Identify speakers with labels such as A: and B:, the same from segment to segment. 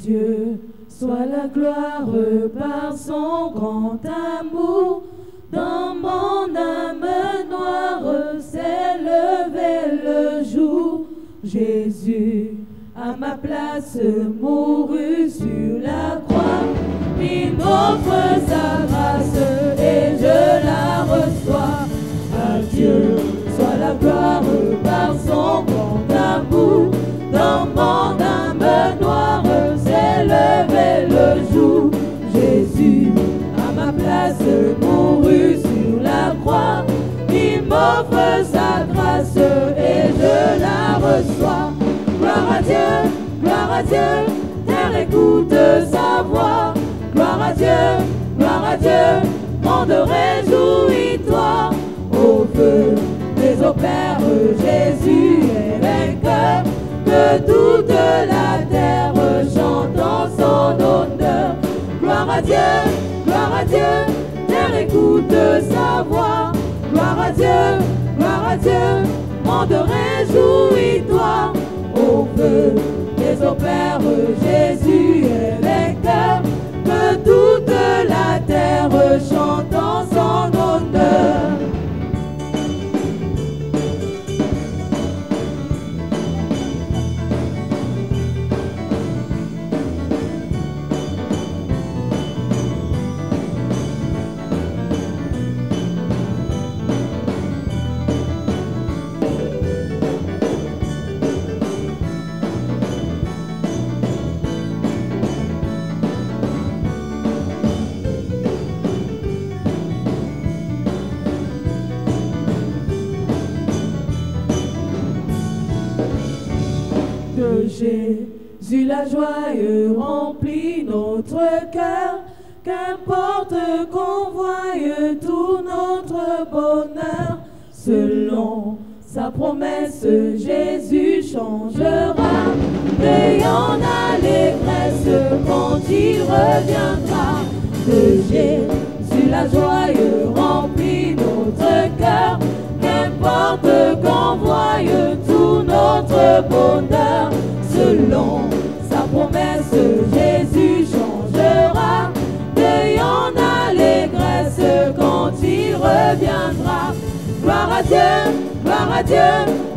A: Dieu soit la gloire par son grand amour. Dans mon âme noire s'est levé le jour. Jésus, à ma place, mourut sur la croix. Il m'offre sa grâce et je la reçois. À Dieu soit la gloire par son grand amour. Dans mon âme noire s'est levé le jour. Jésus, à ma place, mourut sur la croix. Il m'offre sa grâce et je la reçois. Gloire à Dieu, terre écoute sa voix. Gloire à Dieu, monde réjouis-toi. Au feu des opères, Jésus est vainqueur. Que toute la terre chante en son honneur. Gloire à Dieu, terre écoute sa voix. Gloire à Dieu, monde réjouis-toi. Au feu des opères, Jésus est vainqueur. Que toute la terre chante en son honneur. Jésus, la joie remplit notre cœur. Qu'importe qu'on voie tout notre bonheur. Selon sa promesse, Jésus changera. Ayant l'allégresse quand il reviendra. De Jésus, la joie remplit notre cœur. Qu'importe qu'on voie tout notre bonheur. Selon sa promesse, Jésus changera. Ayant l'allégresse quand il reviendra. Gloire à Dieu,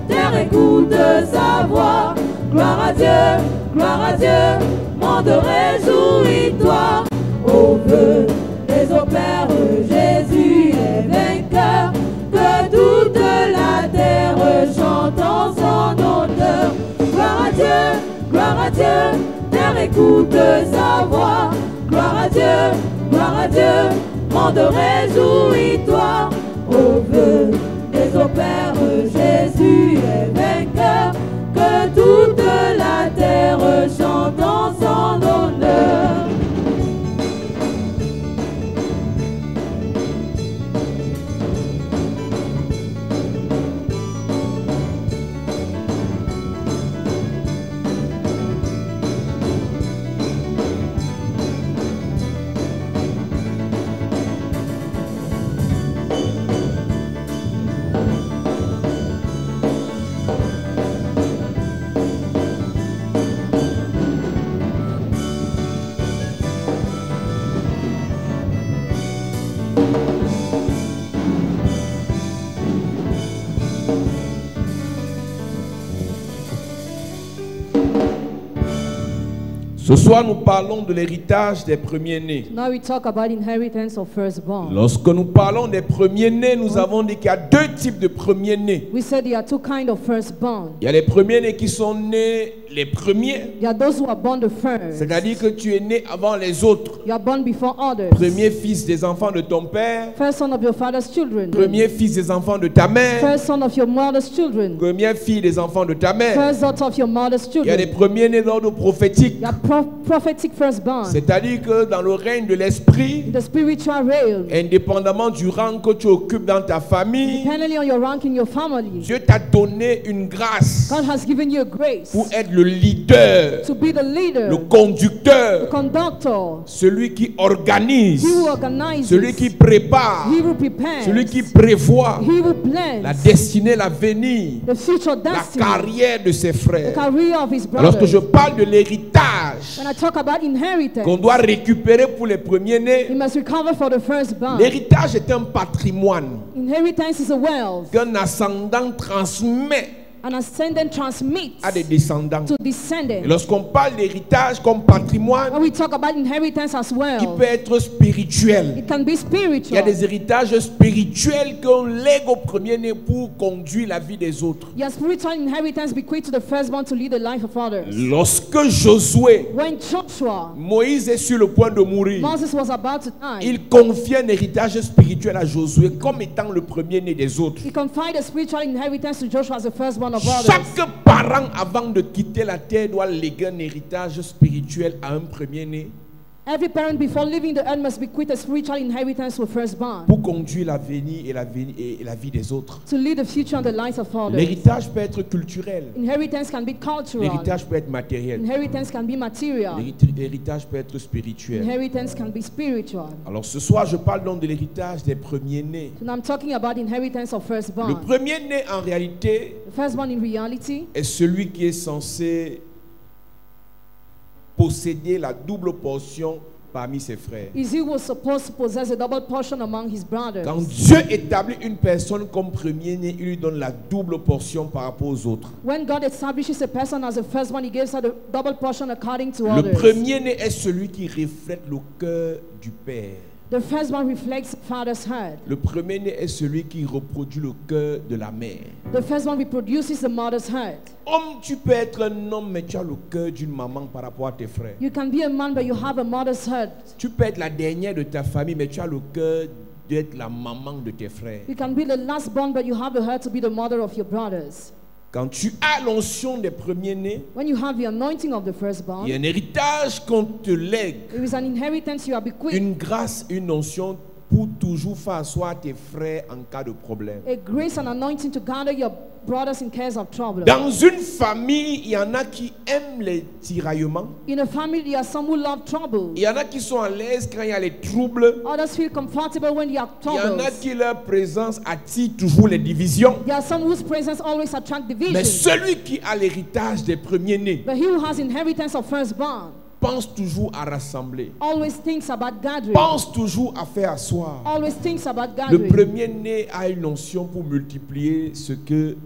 A: terre écoute sa voix. Gloire à Dieu, monde réjouis-toi. Au feu des opères, Jésus est vainqueur. Que toute la terre chante en son honneur. Gloire à Dieu, terre écoute sa voix. Gloire à Dieu, monde réjouis-toi. Au feu des opères, Jésus est vainqueur. Que toute la terre chante en son honneur.
B: Ce soir, nous parlons de l'héritage des premiers-nés.
C: Now we talk about inheritance of firstborn.
B: Lorsque nous parlons des premiers-nés, nous avons dit qu'il y a deux types de premiers-nés.
C: We said there are two kinds of firstborn.
B: Il y a les premiers-nés qui sont nés les premiers.
C: There are those who are born the first.
B: C'est-à-dire que tu es né avant les autres.
C: You are born before others.
B: Premier fils des enfants de ton père.
C: First son of your father's children.
B: Premier fils des enfants de ta mère.
C: First son of your mother's children.
B: Première fille des enfants de ta mère.
C: First daughter of your mother's children.
B: Il y a les premiers-nés d'ordre prophétique.
C: You are prophetic firstborn.
B: C'est-à-dire que dans le règne de l'esprit,
C: The spiritual realm.
B: indépendamment du rang que tu occupes dans ta famille,
C: Depending on your rank in your family.
B: Dieu t'a donné une grâce
C: God has given you a grace
B: pour être le le leader,
C: to be the leader,
B: le
C: the
B: conducteur,
C: conductor,
B: celui qui organise,
C: he who organizes,
B: celui qui prépare,
C: he who prepares,
B: celui qui prévoit
C: he who plans
B: la destinée, l'avenir,
C: the future
B: la
C: destiny,
B: carrière de ses
C: the
B: frères.
C: career of his
B: Alors que
C: brothers.
B: je parle de l'héritage
C: When I talk about inheritance,
B: qu'on doit récupérer pour les premiers-nés,
C: he must recover for the firstborn.
B: l'héritage est un patrimoine
C: Inheritance is a wealth.
B: qu'un ascendant transmet
C: An ascendant transmits
B: à des descendants.
C: to
B: Et
C: descendants.
B: lorsqu'on parle d'héritage comme patrimoine,
C: When we talk about inheritance as
B: il
C: well,
B: peut être spirituel.
C: it can be
B: Il y a
C: spiritual.
B: des héritages spirituels qu'on lègue au premier-né pour conduire la vie des autres.
C: Your spiritual inheritance bequeathed to the firstborn to lead the life of others.
B: Lorsque Josué,
C: When Joshua,
B: Moïse est sur le point de mourir,
C: Moses was about to die,
B: il confie un héritage spirituel à Josué comme étant le premier-né des autres.
C: he confided a spiritual inheritance to Joshua as the firstborn of others.
B: Chaque parent avant de quitter la terre doit léguer un héritage spirituel à un premier-né
C: Every parent before leaving the earth must bequeath a spiritual inheritance to a firstborn
B: pour conduire l'avenir et la vie des autres.
C: to lead the future and the lives of others.
B: L'héritage peut être culturel,
C: Inheritance can be cultural.
B: l'héritage peut être matériel,
C: Inheritance can be material.
B: l'héritage peut être spirituel.
C: Inheritance can be spiritual.
B: Alors ce soir, je parle donc de l'héritage des premiers-nés.
C: And I'm talking about inheritance of
B: Le
C: firstborn.
B: premier-né, en réalité,
C: The firstborn in reality
B: est celui qui est censé posséder la double portion parmi ses frères.
C: is he was supposed to possess a double portion among his brothers.
B: Quand Dieu établit une personne comme premier-né, il lui donne la double portion par rapport aux autres.
C: When God establishes a person as a firstborn, he gives her the double portion according to
B: Le
C: others.
B: premier-né est celui qui reflète le cœur du Père.
C: The firstborn reflects father's heart.
B: Le premier-né est celui qui reproduit le cœur de la mère.
C: The firstborn reproduces the mother's heart.
B: Homme, tu peux être un homme, mais tu as le cœur d'une maman par rapport à tes frères.
C: You can be a man, but you have a mother's heart.
B: Tu peux être la dernière de ta famille, mais tu as le cœur d'être la maman de tes frères.
C: You can be the last born, but you have the heart to be the mother of your brothers.
B: Quand tu as l'onction des premiers-nés,
C: When you have the anointing of the
B: il y a
C: firstborn,
B: un héritage qu'on te lègue,
C: it is an inheritance you are bequeathed.
B: une grâce, une onction pour toujours faire asseoir tes frères en cas de problème.
C: A grace and anointing to gather your brothers in case of trouble.
B: Dans une famille, il y en a qui aiment les tiraillements.
C: In a family, there are some who love trouble.
B: Il y en a qui sont à l'aise quand il y a les troubles.
C: Others feel comfortable when there are
B: Il y en a
C: troubles.
B: qui leur présence attire toujours les divisions.
C: There are some whose presence always attract
B: Mais
C: division.
B: celui qui a l'héritage des premiers-nés
C: But he who has inheritance of firstborn
B: pense toujours à rassembler.
C: always thinks about gathering.
B: Pense toujours à faire asseoir.
C: Always thinks about
B: Le
C: gathering.
B: premier-né a une onction pour multiplier ce que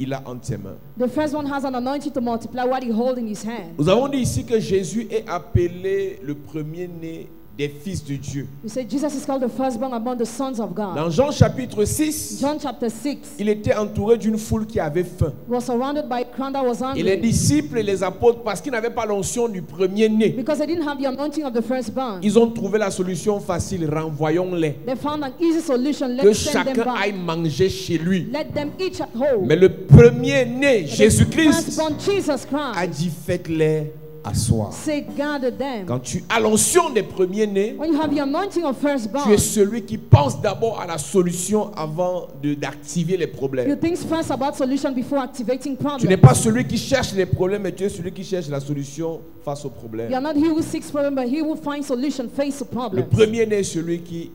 B: il a entre ses mains.
C: The first one has an anointing to multiply what he holds in his hand.
B: Nous avons dit ici que Jésus est appelé le premier-né des fils de Dieu.
C: We say Jesus is called the firstborn among the sons of God.
B: Dans Jean chapitre 6,
C: John chapter 6
B: il était entouré d'une foule qui avait faim.
C: was surrounded by a crowd that was
B: Et les
C: hungry
B: disciples et les apôtres, parce qu'ils n'avaient pas l'onction du premier-né,
C: because they didn't have the anointing of the firstborn.
B: ils ont trouvé la solution facile, renvoyons-les.
C: They found an easy solution.
B: Que
C: Let's send them
B: chacun aille
C: back.
B: manger chez lui.
C: Let them eat at home.
B: Mais le premier-né,
C: But the
B: Jésus-Christ,
C: firstborn Jesus
B: a
C: Christ
B: dit faites-les asseoir.
C: say gather them.
B: Quand tu as l'onction des premiers-nés,
C: When you have the anointing of
B: tu es
C: firstborn,
B: celui qui pense d'abord à la solution avant d'activer les
C: you
B: problèmes.
C: think first about solution before activating
B: Tu n'es
C: problems.
B: pas celui qui cherche les problèmes, mais tu es celui qui cherche la solution face aux
C: You are
B: problèmes.
C: not he who seeks problem, but he who finds solution face the
B: Le
C: problem.
B: premier-né est celui qui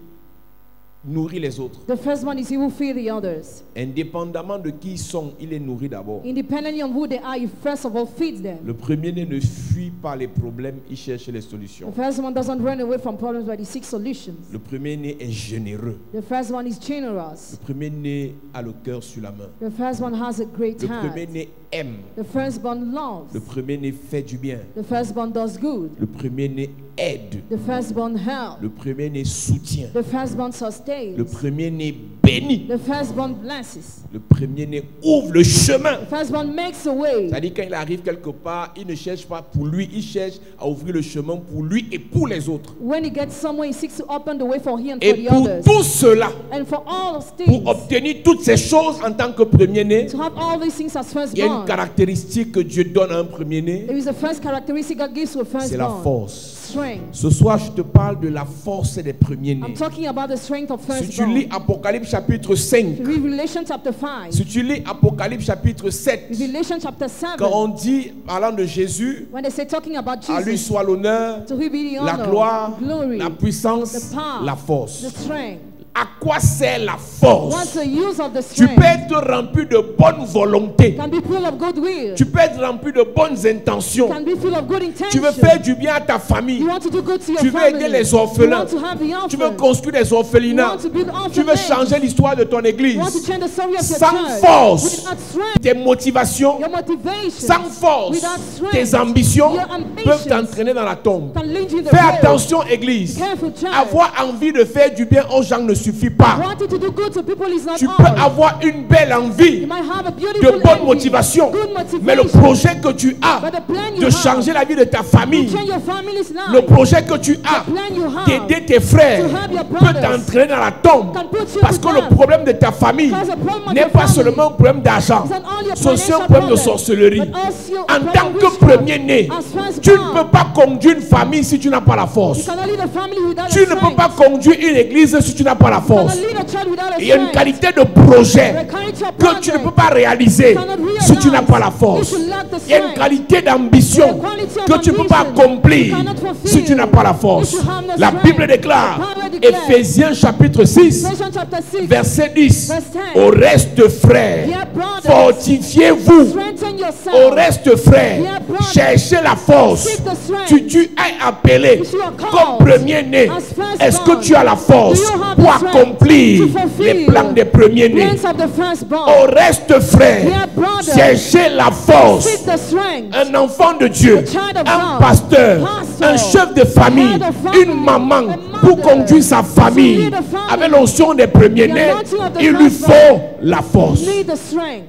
B: nourrit les autres.
C: The first one is he who feed the others.
B: Indépendamment de qui ils sont, il est nourri d'abord.
C: Independently on who they are, you first of all feed them.
B: Le premier-né ne fuit pas les problèmes, il cherche les
C: The
B: solutions.
C: first one doesn't run away from problems, but he seeks solutions.
B: Le premier-né est généreux.
C: The first one is
B: Le
C: generous.
B: premier-né a le cœur sur la main.
C: The first one has a great
B: Le
C: heart.
B: premier-né aime.
C: The firstborn loves.
B: Le premier-né fait du bien.
C: The firstborn does good.
B: Le premier-né aide.
C: The firstborn helps.
B: Le premier-né soutient.
C: The firstborn sustains.
B: Le premier-né bénit.
C: The firstborn blesses.
B: Le premier-né ouvre le chemin.
C: The firstborn makes a way.
B: C'est-à-dire quand il arrive quelque part, il ne cherche pas pour lui, il cherche à ouvrir le chemin pour lui et pour les autres.
C: When he gets somewhere, he seeks to open the way for he and for
B: Et
C: the
B: pour
C: others.
B: tout cela,
C: And for all those
B: pour
C: things,
B: obtenir toutes ces choses en tant que premier-né,
C: to have all these things as
B: il y a une
C: firstborn, firstborn.
B: caractéristique que Dieu donne à un premier-né,
C: There is the first characteristic God gives to a
B: c'est la
C: firstborn.
B: force.
C: Strength.
B: Ce soir, je te parle de la force des
C: I'm
B: premiers-nés.
C: talking about the strength of
B: Si tu
C: firstborn.
B: lis Apocalypse chapitre 5,
C: Revelation chapter 5.
B: si tu lis Apocalypse chapitre 7,
C: Revelation chapter 7.
B: quand on dit, parlant de Jésus,
C: When they say talking about
B: à lui
C: Jesus,
B: soit l'honneur,
C: to whom be the
B: la
C: honor,
B: gloire,
C: glory,
B: la puissance,
C: the power,
B: la force.
C: the strength.
B: À quoi sert la
C: What's
B: force?
C: the use of the
B: Tu
C: strength?
B: peux être rempli de bonne volonté.
C: Can be full of goodwill.
B: Tu peux être rempli de bonnes intentions.
C: Can be full of good
B: Tu veux
C: intention.
B: faire du bien à ta famille.
C: You want to do good to your
B: Tu veux
C: family.
B: aider les
C: You
B: orphelins.
C: want to help the
B: Tu veux
C: orphans.
B: construire des
C: You
B: orphelinats.
C: want to build
B: Tu veux
C: orphanages.
B: changer l'histoire de ton église.
C: You want to change the story of your
B: Sans
C: church.
B: force,
C: Without strength,
B: tes motivations,
C: your motivation,
B: sans force,
C: without strength,
B: tes ambitions
C: your ambitions
B: peuvent t'entraîner dans la tombe.
C: can lead you in the
B: Fais
C: road.
B: attention, église.
C: Careful, child.
B: Avoir envie de faire du bien aux gens ne suffit pas.
C: Wanting to do good to people is not
B: Tu peux
C: all.
B: avoir une belle envie,
C: You might have a
B: de
C: beautiful
B: bonne
C: envy,
B: motivation,
C: good motivation,
B: mais le projet que tu as
C: but the plan you
B: de
C: have
B: changer la vie de ta famille,
C: to change your family's life,
B: le projet que tu as
C: the plan you have
B: d'aider tes frères
C: to help your
B: peut
C: brothers
B: t'entraîner dans la tombe.
C: can put you
B: Parce
C: to
B: que le
C: death.
B: problème de ta famille
C: Because the problem of
B: n'est
C: your
B: pas
C: family
B: seulement un problème d'argent,
C: is not only a
B: c'est aussi un
C: financial
B: problème de
C: problem,
B: sorcellerie.
C: but also a
B: En
C: problem
B: tant
C: of
B: que
C: witchcraft.
B: premier-né,
C: As firstborn,
B: tu ne peux pas conduire une famille si tu n'as pas la
C: you
B: force.
C: cannot lead a family without
B: Tu
C: a
B: ne peux
C: strength.
B: pas conduire une église si tu n'as pas la
C: You
B: force.
C: cannot lead a child without a
B: Il y a une
C: strength.
B: qualité de projet
C: The quality of
B: que tu ne
C: project
B: peux pas réaliser
C: you cannot realize
B: si tu n'as pas la force.
C: if you lack the
B: Il y a une
C: strength.
B: qualité d'ambition
C: The quality of
B: que tu ne peux pas
C: ambition
B: accomplir
C: you cannot fulfill
B: si tu n'as pas la force.
C: if you have no
B: La
C: strength.
B: Bible déclare,
C: The Bible declares,
B: Éphésiens chapitre 6,
C: Ephesians chapter 6,
B: verset 10,
C: verse 10.
B: au reste frères,
C: Dear brothers,
B: fortifiez-vous.
C: strengthen yourself.
B: Au reste frères,
C: Dear brothers,
B: cherchez la force.
C: seek the strength.
B: Tu es appelé
C: If you are called
B: comme premier-né.
C: as firstborn,
B: Est-ce que tu as la force
C: do you have
B: pour
C: the strength
B: accomplir
C: to fulfill
B: les plans des premiers-nés?
C: plans of the firstborn.
B: Au reste frères,
C: Dear brothers,
B: cherchez la force.
C: seek the strength.
B: Un enfant de Dieu,
C: A child of
B: un
C: God,
B: pasteur,
C: pastor,
B: un chef de famille,
C: head of family,
B: une maman
C: a mother,
B: pour conduire sa famille
C: lead a family,
B: avec l'onction des premiers-nés,
C: the anointing of the
B: il lui
C: firstborn.
B: faut la force.
C: Need the strength.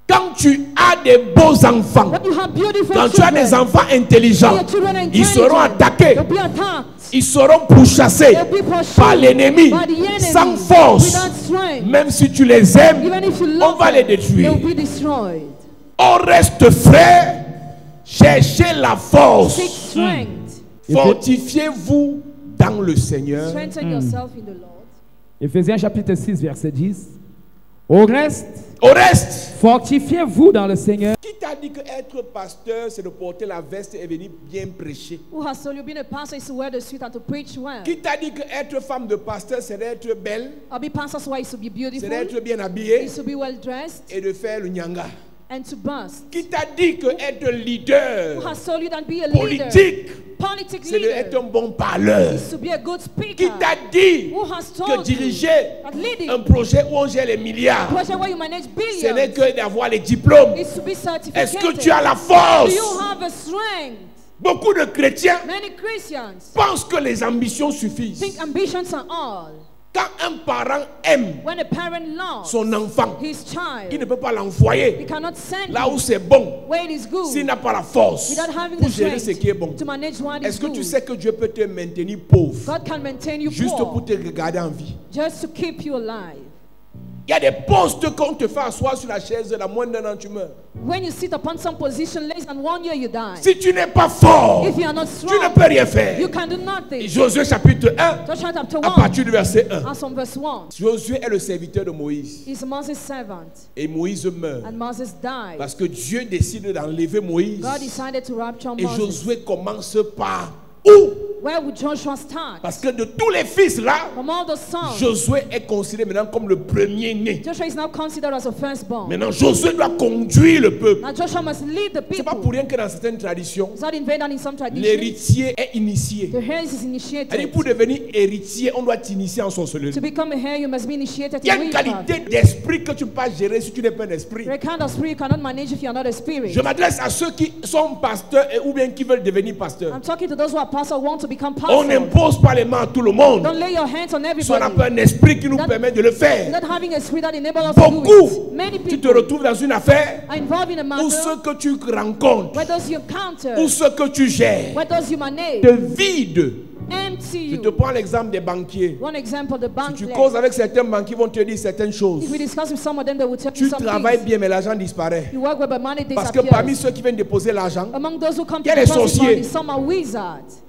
B: Quand tu as des beaux enfants,
C: When you have beautiful
B: quand tu as des
C: children,
B: enfants intelligents,
C: your children are
B: ils seront
C: intelligent,
B: attaqués,
C: they'll be attacked.
B: ils seront pourchassés
C: They'll be pursued
B: par l'ennemi
C: by the enemy
B: sans force.
C: without strength.
B: Même si tu les aimes,
C: Even if you
B: on
C: love
B: va les
C: them,
B: détruire.
C: they'll be destroyed.
B: Au reste frères, cherchez la force.
C: Seek strength.
B: Fortifiez-vous dans le Seigneur.
C: Strengthen yourself in the Lord.
D: Éphésiens chapitre 6, verset 10. Au reste, fortifiez-vous dans le Seigneur.
B: Qui t'a dit que être pasteur, c'est de porter la veste et venir bien prêcher?
C: Who has told you being a pastor is to wear the suit and to preach well?
B: Qui t'a dit que être femme de pasteur, c'est d'être belle,
C: Or be pastor's wife is to be
B: c'est
C: beautiful,
B: d'être bien habillée
C: is to be well dressed,
B: et de faire le nyanga?
C: and to bust?
B: Qui t'a dit que être leader
C: Who has told you that be a leader,
B: politique,
C: politic
B: c'est d'être
C: leader,
B: un bon parleur?
C: is to be a good
B: Qui
C: speaker?
B: t'a dit
C: Who has
B: que
C: told you
B: diriger
C: that leading
B: un projet où on gère les milliards,
C: project where you manage
B: ce n'est
C: billions
B: que d'avoir les diplômes?
C: is to be certificated?
B: Est-ce que tu as la
C: Do
B: force?
C: you have a strength?
B: Beaucoup de chrétiens
C: Many Christians
B: pensent que les ambitions suffisent.
C: think ambitions are all.
B: Quand un parent aime
C: When a parent loves
B: son enfant,
C: his child,
B: il ne peut pas
C: he
B: l'envoyer
C: cannot send
B: là où
C: him
B: c'est bon
C: where it is good
B: s'il n'a pas la force
C: without having
B: pour
C: the
B: gérer ce qui est bon.
C: strength to manage what is
B: Est-ce que tu
C: good.
B: sais que Dieu peut te maintenir pauvre
C: God can maintain you
B: juste
C: poor
B: pour te regarder en vie?
C: just to keep you alive.
B: Il y a des postes qu'on te fait asseoir sur la chaise, la moindre d'un an tu meurs.
C: When you sit upon some position, less than 1 year you die.
B: Si tu n'es pas fort,
C: If you are not
B: tu ne
C: strong,
B: peux rien faire.
C: you can do nothing.
B: Josué chapitre 1,
C: Joshua chapter
B: à
C: 1,
B: partir du verset 1.
C: as from verse 1,
B: Josué est le serviteur de Moïse.
C: is Moses' servant,
B: Et Moïse meurt.
C: and Moses died.
B: Parce que Dieu décide d'enlever Moïse.
C: God decided to rapture
B: Et
C: Moses.
B: Josué commence par où?
C: Where would Joshua start?
B: Parce que de tous les fils là,
C: From all the sons,
B: Josué est considéré maintenant comme le premier-né.
C: Joshua is now considered as a firstborn.
B: Maintenant, Josué doit conduire le peuple.
C: Now Joshua must lead the
B: C'est pas
C: people.
B: pour rien que dans certaines traditions,
C: It's not in vain that in some traditions,
B: l'héritier est initié.
C: the heir is
B: C'est-à-dire,
C: initiated.
B: pour devenir héritier, on doit t'initier en sorcellerie.
C: To become a heir, you must be initiated
B: Il y a
C: in
B: une
C: witchcraft.
B: qualité d'esprit que tu ne peux pas gérer si tu n'es pas un esprit.
C: The kind of spirit you cannot manage if you are not a spirit.
B: Je m'adresse à ceux qui sont pasteurs ou bien qui veulent devenir pasteurs.
C: I'm talking to those who are pastors who want to become
B: On
C: pastors.
B: n'impose pas les mains à tout le monde.
C: Don't lay your hands on
B: Si on n'a
C: everybody.
B: pas un esprit qui nous
C: That-
B: permet de le faire.
C: Not having a spirit that enables us to do
B: Beaucoup,
C: it. Many
B: tu te
C: people
B: retrouves dans une affaire
C: are involved in a
B: où
C: matter
B: ceux que tu rencontres,
C: where those you encounter,
B: où ceux que tu gères,
C: where those you manage,
B: te vident
C: empty see
B: Je
C: you.
B: te prends l'exemple des banquiers.
C: One example, the
B: Si
C: bank
B: tu
C: left.
B: causes avec certains banquiers, ils vont te dire certaines choses.
C: If we discuss with some of them, they will tell you
B: Tu
C: some
B: travailles
C: things.
B: bien, mais l'argent disparaît.
C: You work well, but money
B: Parce que parmi
C: disappears.
B: ceux qui viennent déposer l'argent,
C: Among those who come
B: il y a
C: to
B: les
C: deposit
B: sorciers.
C: money, some are wizards.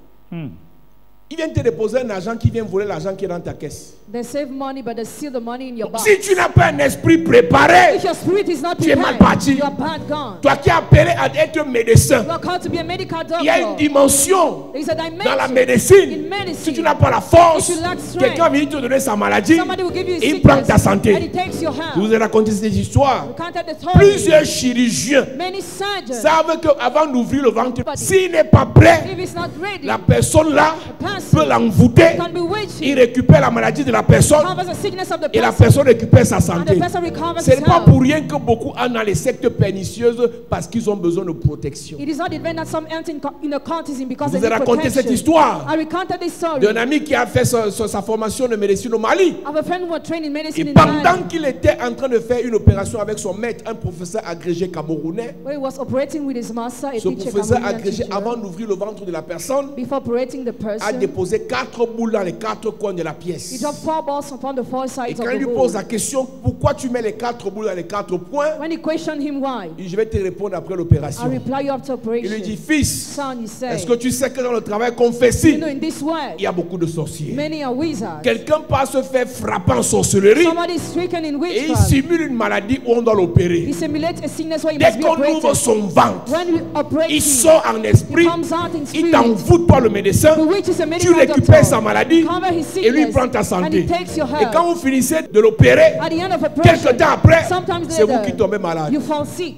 B: ils viennent te déposer un argent qui vient voler l'argent qui est dans ta caisse.
C: They save money, but they steal the money in your box.
B: Si tu n'as pas un esprit préparé,
C: If your spirit is not
B: tu es mal
C: prepared,
B: parti.
C: you are bad gone.
B: Toi qui es appelé à être médecin,
C: You are called to be a medical
B: il y a une
C: doctor.
B: dimension
C: There is a
B: dans la
C: dimension
B: médecine.
C: in medicine.
B: Si tu n'as pas la force,
C: If you lack strength,
B: quelqu'un vient te donner sa maladie
C: somebody will give you a
B: et il prend ta
C: sickness, and he
B: santé.
C: takes your
B: Je vous
C: health.
B: ai raconté cette histoire.
C: You can't tell the story.
B: Plusieurs chirurgiens
C: Many surgeons,
B: savent qu'avant d'ouvrir le ventre, s'il n'est pas prêt,
C: if it's not ready,
B: la personne là
C: the person
B: peut l'envoûter.
C: can be
B: Il
C: witchy,
B: récupère la maladie de la personne
C: covers the sickness of the
B: et la
C: person,
B: personne récupère sa
C: and the
B: santé.
C: person recovers
B: Ce
C: his
B: n'est pas
C: health.
B: pour rien que beaucoup entrent dans les sectes pernicieuses parce qu'ils ont besoin de protection.
C: It is not even that some enter in occultism because
B: Je vous
C: they
B: ai
C: need
B: raconté cette
C: protection.
B: histoire
C: I recounted this story.
B: d'un ami qui a fait sa formation de médecine au Mali.
C: I have a friend who was trained in
B: Et
C: medicine in
B: pendant
C: Mali.
B: qu'il était en train de faire une opération avec son maître, un professeur agrégé camerounais,
C: Where he was operating with his master, a
B: ce
C: teacher,
B: professeur
C: Cameroonian
B: agrégé,
C: teacher,
B: avant d'ouvrir le ventre de la personne,
C: before operating the
B: a
C: person,
B: déposé 4 boules dans les 4 coins de la
C: he
B: pièce.
C: dropped 4 balls upon the 4
B: Et
C: sides
B: quand
C: of
B: il
C: the
B: lui pose
C: bowl.
B: la question, pourquoi tu mets les 4 boules dans les 4 points,
C: When he questioned him why,
B: je vais te répondre après
C: I
B: l'opération.
C: reply you after
B: Il lui dit,
C: operation.
B: fils,
C: Son, he said,
B: est-ce que tu sais que dans le travail qu'on fait
C: you
B: ici,
C: know, in this world,
B: il y a beaucoup de sorciers.
C: many are wizards.
B: Quelqu'un part se faire frapper en sorcellerie
C: Somebody is stricken in
B: et il
C: witchcraft.
B: simule une maladie où on doit l'opérer.
C: He simulates a sickness where he
B: Dès
C: must be
B: qu'on
C: operated.
B: ouvre son ventre,
C: When we operate
B: il
C: him,
B: sort en esprit,
C: he comes out in
B: il
C: spirit.
B: t'envoûte par le médecin,
C: The witch is a
B: tu
C: medical
B: récupères sa
C: doctor.
B: maladie
C: Cover his
B: et lui
C: sickness,
B: prend ta
C: and
B: santé.
C: he takes your
B: Et
C: health.
B: quand vous finissez de l'opérer,
C: At the end of
B: quelque
C: operation,
B: temps après,
C: sometimes
B: c'est vous
C: later,
B: qui tombez malade.
C: you fall sick.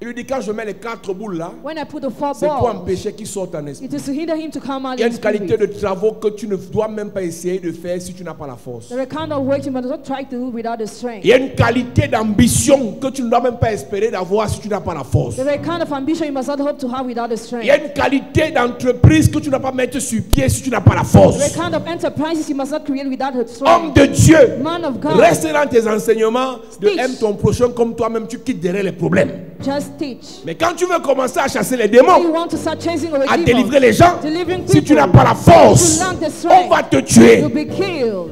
B: Il lui dit, quand je mets les 4 boules là,
C: When I put the 4
B: c'est pour
C: balls,
B: empêcher qu'il sorte en esprit.
C: it is to hinder him to come out
B: Il y a
C: in
B: une qualité
C: spirit.
B: de travaux que tu ne dois même pas essayer de faire si tu n'as pas la force.
C: There are kind of work you must not try to do without the strength.
B: Il y a une qualité d'ambition que tu ne dois même pas espérer d'avoir si tu n'as pas la force.
C: There are kind of ambition you must not hope to have without the
B: Il y a
C: strength.
B: une qualité d'entreprise que tu ne dois pas mettre sur pied si tu n'as pas la force.
C: There are kind of enterprises you must not create without the
B: Homme
C: strength.
B: de Dieu,
C: Man of God,
B: reste dans tes enseignements de
C: Teach.
B: aime ton prochain comme toi-même, tu quittes derrière les problèmes.
C: just teach.
B: Mais quand tu veux commencer à chasser les
C: If
B: démons,
C: you want to start chasing away
B: à
C: demons,
B: délivrer les gens,
C: delivering
B: si tu
C: people,
B: n'as pas la force,
C: if you lack the
B: on
C: strength,
B: va te tuer.
C: you'll be killed.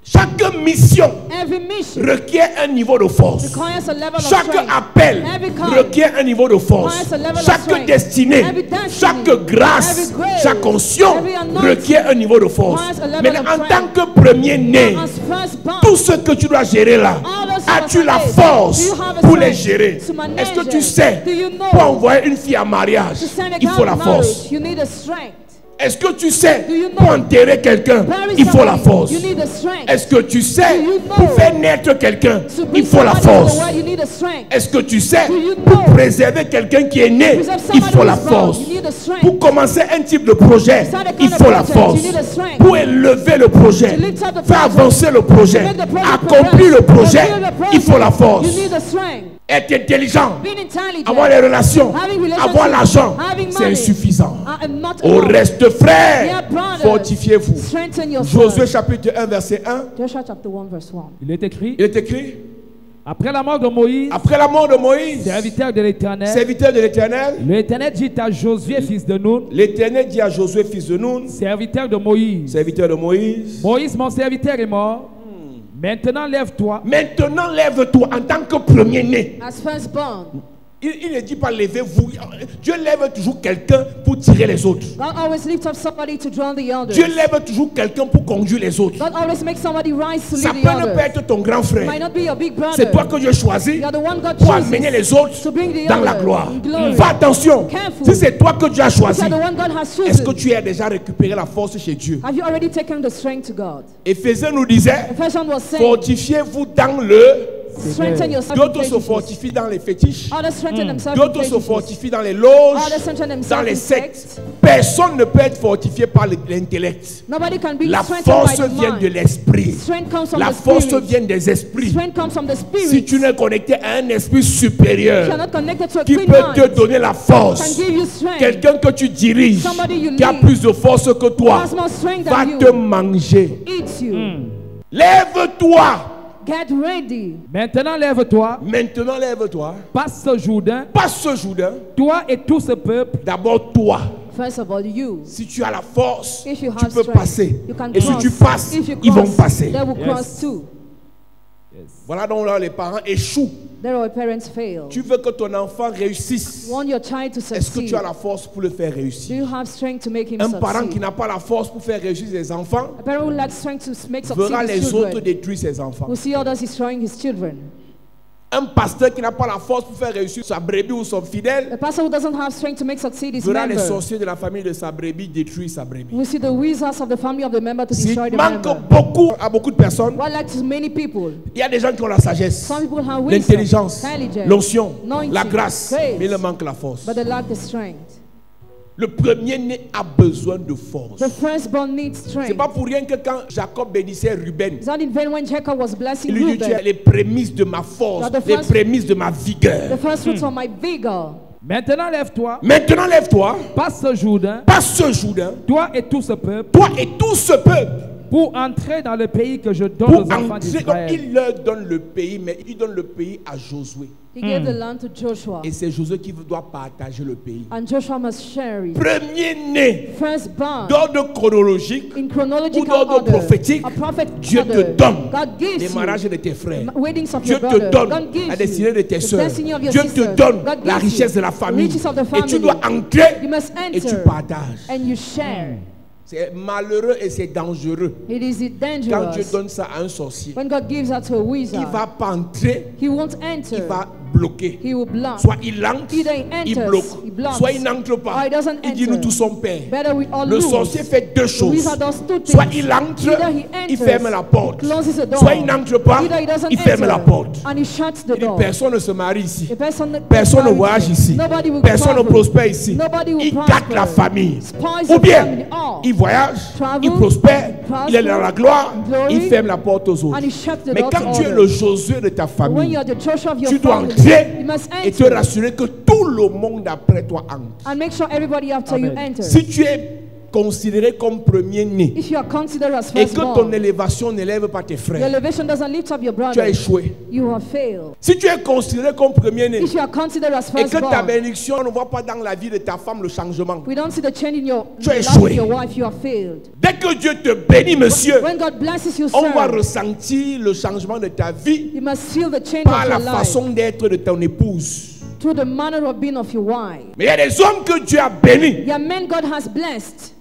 B: Chaque mission
C: Every mission
B: requiert un niveau de force.
C: requires a level of
B: Chaque
C: strength.
B: appel
C: Every call
B: requiert un niveau de force.
C: requires a level of
B: Chaque
C: strength.
B: destinée,
C: Every destiny,
B: chaque grâce,
C: every grace,
B: chaque onction
C: every anointing
B: requiert un niveau de force.
C: requires a level
B: Mais
C: of
B: en
C: strength.
B: tant que premier-né,
C: As firstborn,
B: tout ce que tu dois gérer là,
C: all those
B: as-tu la
C: responsibilities,
B: force
C: do you have a
B: pour les
C: strength
B: gérer?
C: to manage
B: Est-ce que tu
C: them?
B: sais,
C: Do you know
B: pour envoyer une fille en mariage,
C: to send a
B: il
C: girl
B: faut la
C: to
B: force.
C: marriage, you need a strength.
B: Est-ce que tu sais,
C: Do you know
B: pour enterrer quelqu'un,
C: bury
B: il faut la
C: somebody,
B: force.
C: you need a strength.
B: Est-ce que tu sais,
C: Do you know
B: pour faire naître quelqu'un,
C: To bring
B: il faut la
C: somebody into
B: force.
C: the world, you need a strength.
B: Est-ce que tu sais,
C: Do you
B: pour
C: know
B: préserver quelqu'un qui est né,
C: preserve
B: il
C: somebody
B: faut
C: who
B: la
C: is born,
B: force.
C: you need a strength.
B: Pour commencer un type de projet,
C: start a kind
B: il
C: of
B: faut la
C: project,
B: force.
C: you need a strength.
B: Pour élever le projet,
C: To lift up the
B: faire
C: project,
B: avancer le projet,
C: to make the project
B: accomplir le
C: progress,
B: projet,
C: fulfill the project,
B: il faut la force.
C: You need a strength.
B: Être intelligent,
C: Being intelligent,
B: avoir les relations,
C: having relationships,
B: avoir l'argent,
C: having
B: c'est
C: money,
B: insuffisant.
C: not
B: Au
C: enough.
B: reste, frères,
C: Dear brothers,
B: fortifiez-vous.
C: strengthen yourself.
B: Josué chapitre 1, verset 1,
C: Joshua chapter 1 verse 1.
D: Il est écrit,
B: il est écrit,
D: après la mort de Moïse,
B: après la mort de Moïse,
D: serviteur de l'Éternel,
B: serviteur de l'Éternel,
D: l'Éternel dit à Josué, fils de Nun,
B: l'Éternel dit à Josué, fils de Nun,
D: serviteur de Moïse,
B: serviteur de Moïse,
D: Moïse, mon serviteur, est mort. Maintenant, lève-toi.
B: maintenant lève-toi en tant que premier-né.
C: As firstborn,
B: Il ne dit pas levez-vous. Dieu lève toujours quelqu'un pour tirer les autres.
C: God always lifts up somebody to drown the others.
B: Dieu lève toujours quelqu'un pour conduire les autres.
C: God always makes somebody rise to
B: Ça
C: lead
B: peut
C: the
B: ne
C: others.
B: pas être ton grand
C: It
B: frère.
C: might not be your big brother.
B: C'est toi que Dieu choisit
C: You are the one God
B: pour
C: chooses
B: amener les autres
C: to bring the
B: dans la
C: others
B: gloire.
C: in glory.
B: Fais attention.
C: Careful.
B: Si c'est toi que Dieu a
C: You
B: choisi,
C: are the one God has
B: est-ce que
C: chosen.
B: tu as déjà récupéré la force chez Dieu?
C: Have you already taken the strength to God?
B: Éphésiens nous disait,
C: Ephesians was saying,
B: fortifiez-vous dans le...
C: strengthen yourself in
B: D'autres se
C: faith.
B: fortifient dans les fétiches.
C: Others strengthen themselves in
B: D'autres se
C: faith.
B: fortifient dans les loges,
C: Others strengthen
B: dans
C: themselves
B: les
C: in
B: sectes.
C: sects.
B: Personne ne peut être fortifié par l'intellect.
C: Nobody can be
B: La
C: strengthened
B: force
C: by the
B: vient de
C: mind.
B: l'esprit.
C: Strength comes from
B: La
C: the
B: force
C: spirit.
B: vient des esprits.
C: Strength comes from the spirit.
B: Si tu n'es connecté à un esprit
C: If you are
B: supérieur
C: not connected to a
B: qui
C: clean
B: peut
C: mind,
B: te donner la
C: can
B: force,
C: give you strength.
B: quelqu'un que tu diriges,
C: Somebody you
B: qui a
C: lead,
B: plus de force que toi,
C: has more strength
B: va
C: than
B: te
C: you,
B: manger.
C: eats you.
B: Lève-toi.
C: Get ready.
D: Maintenant, lève-toi.
B: Maintenant, lève-toi.
D: Passe ce Jourdain,
B: Passe ce Jourdain.
D: toi et tout ce peuple,
B: D'abord, toi.
C: First of all, you.
B: Si tu as la force,
C: If you
B: tu
C: have
B: peux
C: strength,
B: passer.
C: you can
B: Et si
C: cross.
B: tu passes,
C: If you
B: ils vont
C: cross,
B: passer.
C: they will
D: Yes.
C: cross too.
B: Voilà donc là les parents échouent.
C: There are parents fail.
B: Tu veux que ton enfant réussisse.
C: You want your child to
B: Est-ce que
C: succeed.
B: tu as la force pour le faire
C: Do
B: réussir?
C: you have strength to make him
B: Un parent qui
C: succeed?
B: n'a pas la force pour faire réussir ses enfants
C: A parent who lacks strength to make succeed
B: verra
C: his
B: les autres
C: children
B: détruire ses enfants.
C: will see others destroying his children.
B: Un pasteur qui n'a pas la force pour faire réussir sa brebis ou son fidèle
C: A pastor who doesn't have strength to make succeed his
B: verra les
C: member
B: sorciers de la famille de sa brebis détruire sa brebis.
C: will see the wizards of the family of the member to
B: S'il
C: destroy the
B: manque
C: member.
B: beaucoup à beaucoup de personnes,
C: What lacks many people?
B: il y a des gens qui ont la sagesse,
C: Some people have wisdom,
B: l'intelligence,
C: intelligence,
B: l'onction,
C: anointing,
B: la grâce,
C: grace,
B: mais il leur manque la force.
C: but they lack the strength.
B: Le premier-né a besoin de force.
C: The firstborn needs
B: C'est
C: strength.
B: pas pour rien que quand Jacob bénissait Ruben,
C: It's not in vain when Jacob was blessing
B: il lui dit: tu as
C: Reuben,
B: les prémices de ma force,
C: That the
B: les
C: first-
B: prémices de ma vigueur.
C: the first fruits of my vigor.
D: Maintenant, lève-toi,
B: Maintenant lève-toi,
D: passe ce Jourdain,
B: passe ce Jourdain,
D: toi et tout ce peuple,
B: toi et tout ce peuple,
D: pour entrer dans le pays que je donne
B: pour
D: aux enfants
B: entrer. Donc
D: d'Israël.
B: il leur donne le pays, mais il donne le pays à Josué.
C: He gave the land to Joshua,
B: Et c'est Josué qui doit partager le pays.
C: and Joshua must share it.
B: Premier-né
C: Firstborn,
B: d'ordre chronologique,
C: in
B: ou
C: chronological
B: d'ordre
C: order,
B: prophétique,
C: a prophet
B: Dieu te
C: order.
B: donne
C: God gives
B: les
C: you
B: mariages de tes frères.
C: weddings of
B: Dieu
C: your
B: te
C: brother.
B: donne
C: God gives
B: la destinée de tes
C: you the
B: soeurs.
C: destiny of your
B: Dieu te
C: sisters.
B: donne
C: God
B: la
C: gives
B: richesse
C: you
B: de la famille.
C: riches of the
B: Et
C: family.
B: tu dois entrer
C: You must
B: et tu
C: enter
B: partages.
C: and you share.
B: C'est malheureux et c'est dangereux.
C: It is
B: Quand Dieu
C: dangerous
B: donne ça à un sorcier,
C: when God gives that to a
B: il
C: wizard.
B: va pas entrer,
C: He won't
B: il
C: enter.
B: va bloquer.
C: He will block.
B: Soit il entre,
C: Either he
B: il
C: enters,
B: bloque.
C: he blocks.
B: Soit il n'entre pas,
C: Or he doesn't
B: il dit
C: enter.
B: nous tous sommes pères.
C: Better we all
B: Le
C: lose.
B: sorcier fait deux
C: The
B: choses.
C: wizard does two things.
B: Soit il entre,
C: Either he
B: il
C: enters,
B: ferme la porte.
C: closes the door.
B: Soit il n'entre pas,
C: Either he doesn't
B: il ferme
C: enter,
B: la porte.
C: and he shuts the
B: Il dit
C: door.
B: personne ne se marie ici.
C: The person
B: Personne ne
C: married,
B: voyage ici.
C: Nobody will
B: Personne ne
C: travel.
B: prospère ici.
C: Nobody will
B: Il
C: prosper.
B: gâte la famille.
C: Spoils
B: Ou
C: the
B: bien,
C: family. All.
B: il voyage,
C: Travel,
B: il prospère,
C: prosper,
B: il est dans la gloire,
C: glory,
B: il ferme la porte aux autres.
C: and he shuts the
B: Mais
C: door
B: quand
C: to
B: tu es
C: others.
B: le Josué de ta
C: But when
B: famille,
C: you are the Joshua of your
B: tu dois
C: family,
B: entrer
C: you must
B: et te
C: enter
B: rassurer que tout le monde après toi entre.
C: and make sure everybody after you
D: Amen.
C: enter.
B: Si tu es considéré comme premier-né
C: If you are considered as
B: et que ton
C: firstborn,
B: élévation n'élève pas tes
C: your
B: frères,
C: elevation doesn't lift up your
B: tu as
C: brother.
B: échoué.
C: You have failed.
B: Si tu es considéré comme premier-né
C: If you are considered as
B: et que ta
C: firstborn,
B: bénédiction ne voit pas dans la vie de ta femme le changement,
C: we don't see the change in your
B: Tu as
C: life
B: échoué.
C: of your wife. You have failed.
B: dès que Dieu te bénit, monsieur,
C: When God blesses you,
B: on va
C: sir,
B: ressentir le changement de ta vie
C: you must feel the change
B: par
C: of
B: la
C: your life
B: façon d'être de ton épouse.
C: through the manner of being of your wife.
B: Mais il y a des hommes que Dieu a bénis.
C: There are men God has blessed.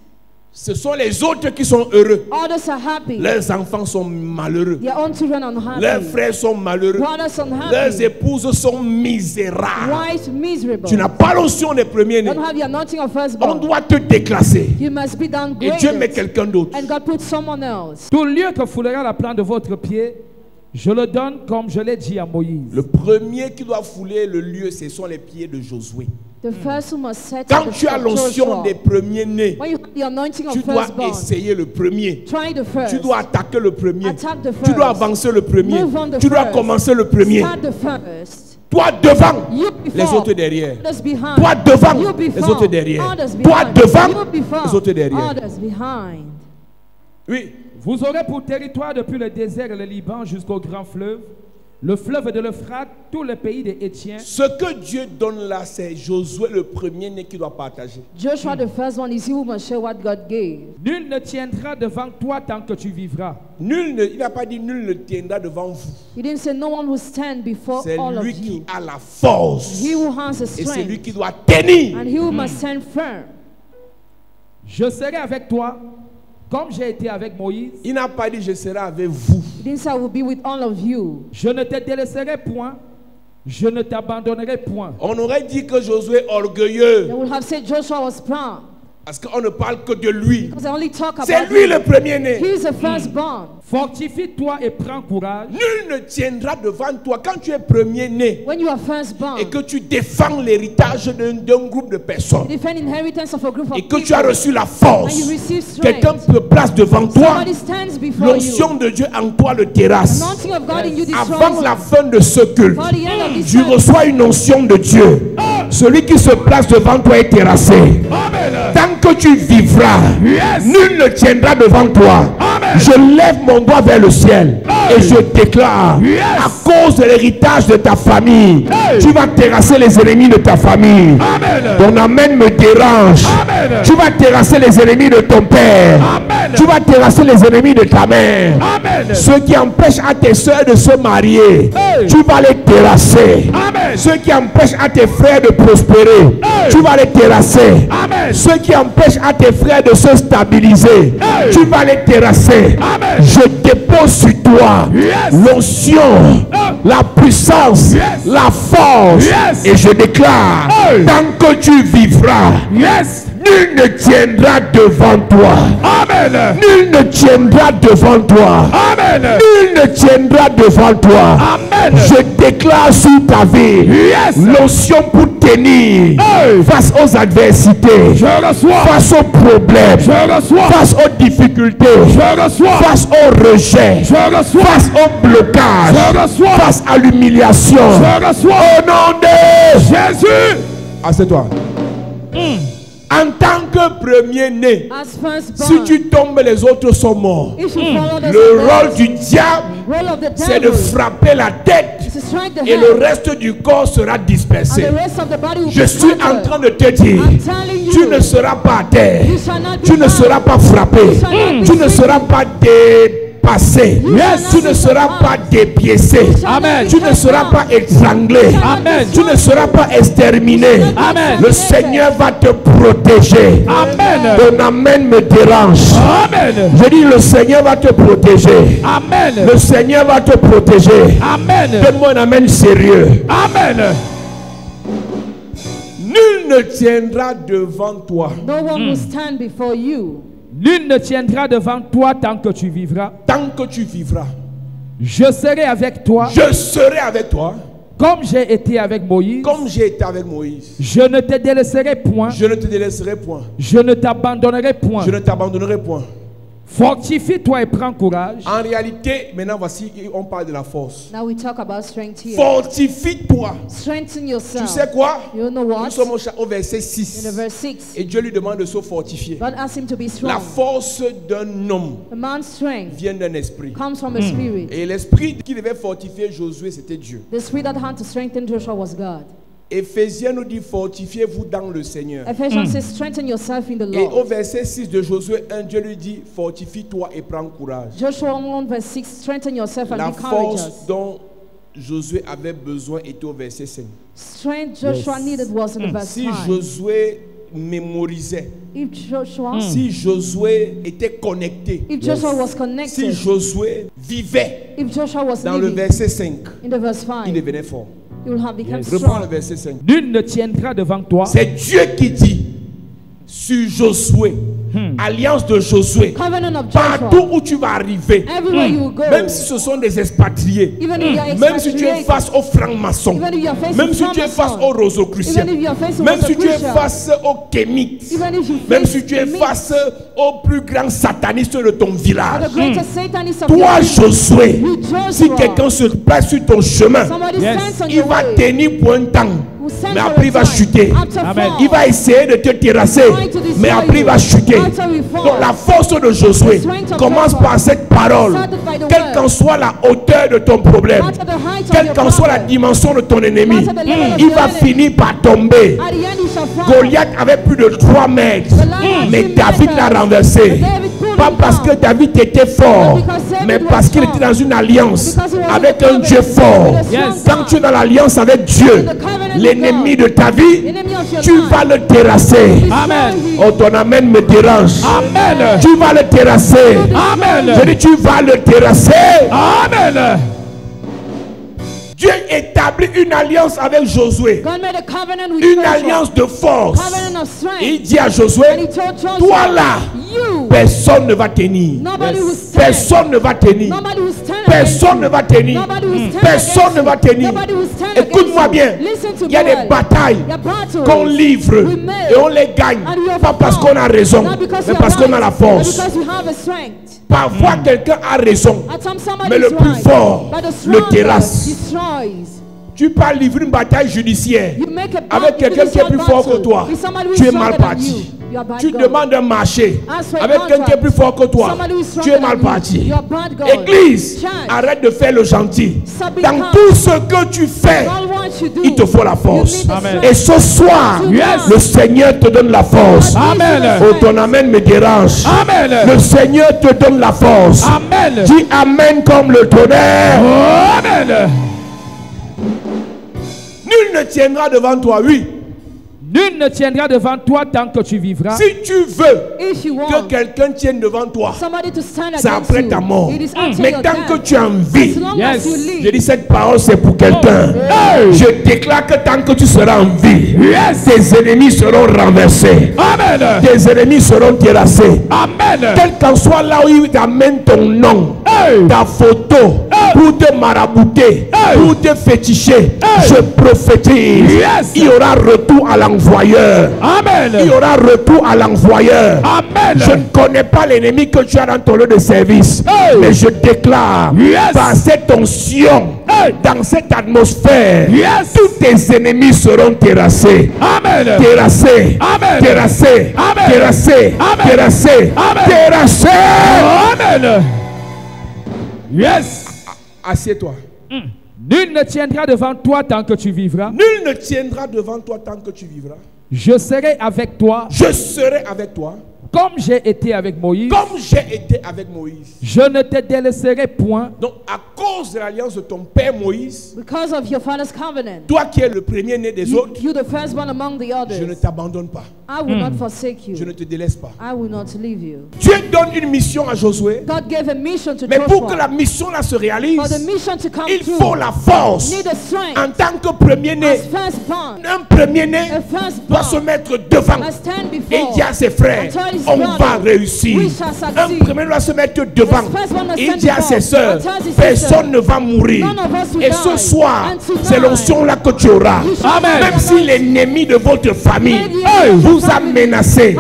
B: Ce sont les autres qui sont heureux.
C: Others are happy.
B: Leurs enfants sont malheureux.
C: Their own children are unhappy.
B: Leurs frères sont malheureux.
C: Brothers unhappy.
B: Leurs épouses sont misérables.
C: Wives miserable.
B: Tu n'as pas l'onction des premiers-nés.
C: Don't have the anointing of
B: On
C: firstborn.
B: doit te déclasser.
C: You must be
B: Et
C: downgraded.
B: Dieu met quelqu'un d'autre.
C: And God puts someone else.
D: Tout lieu que foulera la plante de votre pied, je le donne comme je l'ai dit à Moïse.
B: Le premier qui doit fouler le lieu, ce sont les pieds de Josué.
C: The first who must set
B: Quand
C: the
B: tu as
C: foot,
B: l'onction
C: Joshua.
B: des premiers-nés,
C: When you have the anointing
B: tu
C: of
B: dois
C: firstborn,
B: essayer le premier.
C: try the first.
B: Tu dois attaquer le premier.
C: Attack the
B: Tu dois
C: first.
B: avancer le premier.
C: Move on the
B: Tu dois
C: first.
B: commencer le premier.
C: Start the first.
B: Toi devant,
C: You before.
B: les autres derrière.
C: Others behind.
B: Toi devant,
C: You
B: les
C: before.
B: autres derrière.
C: Others
B: Toi
C: behind.
B: devant,
C: You before.
B: les autres derrière.
C: Others behind.
B: Oui.
D: Vous aurez pour territoire depuis le désert et le Liban jusqu'au grand fleuve, le fleuve de l'Euphrate, tout le pays des Hétiens.
B: Ce que Dieu donne là, c'est Josué le premier-né qui doit partager.
C: Joshua, the first one, is he who must share what God gave.
D: Nul ne tiendra devant toi tant que tu vivras.
B: Il n'a pas dit nul ne tiendra devant vous.
C: He didn't say no one will stand before
B: C'est
C: all of
B: lui qui
C: you.
B: a la force.
C: He who has the
B: Et c'est lui
C: strength.
B: qui doit tenir.
C: And he who must stand firm.
D: Je serai avec toi, comme j'ai été avec Moïse.
B: Il n'a pas dit je serai avec vous.
C: He didn't say I will be with all of you.
D: Je ne te délaisserai point, je ne t'abandonnerai point.
B: On aurait dit que Josué est orgueilleux.
C: They would have said Joshua was proud.
B: Parce qu'on ne parle que de lui.
C: Because they only talk
B: C'est
C: about
B: lui
C: him.
B: le premier-né.
C: He is the firstborn.
D: Fortifie-toi et prends courage.
B: Nul ne tiendra devant toi quand tu es premier-né
C: When you are firstborn,
B: et que tu défends l'héritage d'un groupe de
C: you
B: personnes
C: defend inheritance of a group of
B: et que
C: people.
B: tu as reçu la
C: And
B: force.
C: you receive
B: Quelqu'un
C: strength.
B: se place devant toi.
C: Somebody stands before you.
B: L'onction de Dieu en toi le terrasse.
C: Anointing of God in you
B: Avant
C: destroys.
B: la fin de ce culte,
C: For the end of this
B: tu
C: service,
B: reçois une onction de Dieu. Celui qui se place devant toi est terrassé. Tant que tu vivras, nul ne tiendra devant toi. Je lève mon doigt vers le ciel. Et je déclare, à cause de l'héritage de ta famille, tu vas terrasser les ennemis de ta famille. Ton amen me dérange. Tu vas terrasser les ennemis de ton père. Tu vas terrasser les ennemis de ta mère. Ceux qui empêchent à tes soeurs de se marier, tu vas les terrasser. Ceux qui empêchent à tes frères de prospérer, tu vas les terrasser. Ceux qui empêchent à tes frères de se stabiliser, tu vas les terrasser. Je dépose sur toi l'onction, la puissance, la force, et je déclare, tant que tu vivras, nul ne tiendra devant toi. Amen. Nul ne tiendra devant toi. Amen. Nul ne tiendra devant toi. Amen. Je déclare sur ta vie l'onction pour tenir face aux adversités, face aux problèmes, face aux difficultés, face au rejet, face au blocage, face à l'humiliation. Au nom de Jésus. Assieds-toi. En tant que premier-né, si tu tombes, les autres sont morts. Le rôle du diable, c'est de frapper la tête et le reste du corps sera dispersé. Je suis en train de te dire, tu ne seras pas à terre, tu ne seras pas frappé, tu ne seras pas dépassé, tu ne seras pas dépiécé, tu ne seras pas étranglé, tu ne seras pas exterminé. Le Seigneur va te protéger. Ton amen me dérange. Je dis, le Seigneur va te protéger. Le Seigneur va te protéger. Donne-moi un amen sérieux. Nul ne tiendra devant toi.
C: No one will stand before you.
D: Nul ne tiendra devant toi tant que tu vivras.
B: Tant que tu vivras.
D: Je serai avec toi.
B: Je serai avec toi.
D: Comme j'ai été avec Moïse.
B: Comme j'ai été avec Moïse.
D: Je ne te délaisserai point.
B: Je ne te délaisserai point.
D: Je ne t'abandonnerai point.
B: Je ne t'abandonnerai point.
D: Fortifie-toi et prends courage.
B: En réalité, maintenant voici, on parle de la force.
C: Now we talk about strength here.
B: Fortifie-toi.
C: Strengthen yourself.
B: Tu sais quoi?
C: You know what?
B: Nous sommes au verset 6.
C: In the verse 6.
B: Et Dieu lui demande de se fortifier.
C: God asks him to be strong.
B: La force d'un homme
C: A man's strength
B: vient d'un esprit.
C: comes from a spirit.
B: Et l'esprit qui devait fortifier Josué, c'était Dieu.
C: The spirit that had to strengthen Joshua was God.
B: Éphésiens nous dit fortifiez-vous dans le Seigneur.
C: Ephesians says strengthen yourself in the
B: Et au
C: Lord.
B: verset 6 de Josué 1, Dieu lui dit fortifie-toi et prends courage.
C: Joshua 1 verse 6, strengthen yourself and
B: La
C: be courageous.
B: force dont Josué avait besoin était au verset 5.
C: Strength Joshua needed was in the verse
B: Si
C: 5.
B: Josué mémorisait,
C: If Joshua,
B: si Josué était connecté,
C: if Joshua was
B: si
C: connected,
B: Josué vivait
C: if Joshua was
B: dans le
C: living
B: verset 5,
C: in the verse
B: il
C: 5,
B: devenait fort.
C: you will have become
B: Reprends le
C: strong.
B: verset 5.
D: Nul ne tiendra devant toi.
B: C'est Dieu qui dit sur Josué, alliance de Josué,
C: Covenant of
B: partout
C: Joshua.
B: où tu vas arriver,
C: Everywhere you will go,
B: même si ce sont des expatriés,
C: even if you are
B: même si tu es
C: expatriated,
B: face aux francs-maçons,
C: even if you are facing
B: même si tu es face
C: Freemasons,
B: aux Rosicruciens,
C: even if you are facing
B: même si tu es
C: Rosicrucians,
B: face aux Kémites,
C: even if you
B: même
C: face
B: si tu es
C: the
B: face aux plus grands satanistes de ton
C: or
B: village,
C: the greatest Satanist of
B: toi
C: your
B: Josué,
C: you Joshua,
B: si quelqu'un se place sur ton chemin,
C: somebody
D: Yes.
C: stands on
B: il
C: your
B: va
C: way,
B: tenir pour un temps,
C: will stand
B: mais
C: for
B: après
C: a
B: il va
C: time,
B: chuter.
C: after
D: Amen.
C: fall,
B: Il va essayer de te terrasser,
C: trying to destroy
B: mais après il va
C: you,
B: chuter.
C: after we fall.
B: Donc la force de Josué
C: The strength of
B: commence
C: Joshua
B: par cette parole.
C: started by the
B: Quelle
C: word.
B: qu'en soit la hauteur de ton problème,
C: Matter the height of
B: quelle
C: your
B: qu'en soit la
C: problem,
B: dimension de ton ennemi,
C: matter the level of
B: il
C: your
B: va
C: enemy,
B: finir par tomber.
C: at the end you shall fall.
B: Goliath avait plus de 3 mètres,
C: The lion
B: mais
C: had 3
B: David l'a
C: meters,
B: renversé.
C: but David pulled
B: Pas
C: him
B: parce
C: down.
B: que David était fort,
C: But because David
B: mais
C: was
B: parce qu'il
C: strong.
B: était dans une alliance
C: Because he was
B: avec
C: in a
B: un Dieu
C: covenant
B: fort.
C: with a strong
D: Yes.
B: Quand
C: God.
B: tu es dans l'alliance avec Dieu,
C: In the covenant
B: l'ennemi
C: with
B: de
C: God,
B: ta vie,
C: enemy of your
B: tu
C: life,
B: vas le terrasser.
C: destroy
D: Amen.
C: him.
B: Oh, ton amen me dérange.
D: Amen.
B: Tu vas le terrasser.
D: Amen.
B: Je dis, tu vas le terrasser.
D: Amen.
B: Dieu établit une alliance avec Josué.
C: God made a covenant with
B: Une
C: Joshua.
B: alliance de force.
C: Covenant of strength.
B: Il dit à
C: And he
B: Josué,
C: told Joshua,
B: toi là,
C: you,
B: personne ne va tenir.
C: nobody will stand.
B: Personne ne va tenir.
C: Nobody will stand
B: Personne
C: against
B: ne
C: you.
B: va tenir.
C: Nobody will stand
B: Personne
C: against
B: ne va
C: you.
B: tenir.
C: Nobody will stand
B: Écoute-moi
C: against
B: bien.
C: you. Listen to
B: Il y a
C: me
B: des
C: well.
B: batailles
C: There are battles
B: qu'on livre
C: we make,
B: et on les gagne.
C: and we
B: Pas parce qu'on a raison,
C: not because
B: mais
C: we are
B: parce qu'on a
C: right,
B: la
C: but
B: force.
C: because we have a strength.
B: Parfois, quelqu'un a raison,
C: At times somebody
B: mais le
C: is
B: plus
C: right,
B: fort
C: but the
B: le
C: stronger
B: terrasse.
C: destroys.
B: Tu peux livrer une bataille judiciaire
C: You make a
B: avec quelqu'un qui est plus fort que toi.
C: With somebody who is
B: Tu es mal
C: stronger than
B: parti.
C: you. You are bad
B: Tu
C: God.
B: demandes un marché
C: Ask for a
B: avec quelqu'un qui est plus fort que toi.
C: Somebody who is
B: Tu
C: stronger
B: es mal
C: than you.
B: parti.
C: You are bad God.
B: Église,
C: Church.
B: arrête de faire le gentil.
C: Stop
B: Dans
C: become-
B: tout ce que tu fais,
C: God wants you to do.
B: il te faut la
C: You
B: force.
C: need the
D: Amen.
C: strength.
B: Et ce soir,
C: Yes.
B: le Seigneur te donne la force.
D: Amen.
B: Oh, ton amen me dérange.
D: Amen.
B: Le Seigneur te donne la force.
D: Amen.
B: Dis amen comme le tonnerre.
D: Amen.
B: Nul ne tiendra devant toi, oui.
D: Nul ne tiendra devant toi tant que tu vivras.
B: Si tu veux
C: If you
B: que
C: want
B: quelqu'un tienne devant toi,
C: somebody to stand
B: c'est
C: against
B: après
C: you,
B: ta mort.
C: it is after
B: Mais
C: your
B: tant
C: death.
B: que tu en vis,
C: As long
D: Yes.
C: as you live,
B: je dis cette parole c'est pour quelqu'un. Je déclare que tant que tu seras en vie, tes ennemis seront renversés.
D: Amen.
B: Tes ennemis seront terrassés.
D: Amen.
B: Quel qu'en soit là où il t'amène ton nom, ta photo, pour te marabouter, pour te féticher, je prophétise.
D: Yes.
B: Il y aura retour à l'envoyeur. Il y
D: Amen.
B: aura retour à l'envoyeur.
D: Amen.
B: Je ne connais pas l'ennemi que tu as dans ton lieu de service, mais je déclare
D: Yes.
B: par cette onction, dans cette atmosphère,
D: Yes.
B: tous tes ennemis seront terrassés.
D: Amen.
B: Terrassés,
D: Amen.
B: terrassés,
D: Amen.
B: terrassés,
D: Amen.
B: terrassés,
D: Amen.
B: terrassés.
D: Amen. Yes.
B: Assieds-toi.
D: Nul ne tiendra devant toi tant que tu vivras.
B: Nul ne tiendra devant toi tant que tu vivras.
D: Je serai avec toi
B: Je serai avec toi
D: comme j'ai été avec Moïse.
B: comme j'ai été avec Moïse.
D: Je ne te délaisserai point.
B: Donc, à cause de l'alliance de ton père Moïse,
C: because of your father's covenant,
B: toi qui es le premier-né des
C: you,
B: autres,
C: you the firstborn among the
B: je ne
C: others.
B: t'abandonne pas.
C: I will not forsake you.
B: Je ne te délaisse pas.
C: I will not leave you.
B: Dieu donne une mission à Josué,
C: God gave a mission to
B: mais pour que
C: Joshua.
B: la mission là se
C: For the
B: réalise,
C: mission to come
B: il
C: through,
B: faut la force.
C: need a strength.
B: En tant que premier-né,
C: As firstborn,
B: un premier-né
C: a
B: doit se
C: firstborn
B: mettre devant
C: must stand
B: et
C: before.
B: dire à ses frères,
C: And tell his
B: on
C: brother,
B: va réussir.
C: we shall
B: Un
C: succeed.
B: premier doit se mettre devant
C: The firstborn must
B: et
C: stand
B: dire à ses
C: before.
B: sœurs,
C: And tell his
B: personne
C: sister,
B: ne va mourir.
C: none of us will
B: Et ce
C: die.
B: soir,
C: And tonight,
B: c'est l'onction là que tu auras.
C: you shall
D: Amen.
C: have
B: Même si l'ennemi de votre famille
C: Hey,
B: vous a menacé,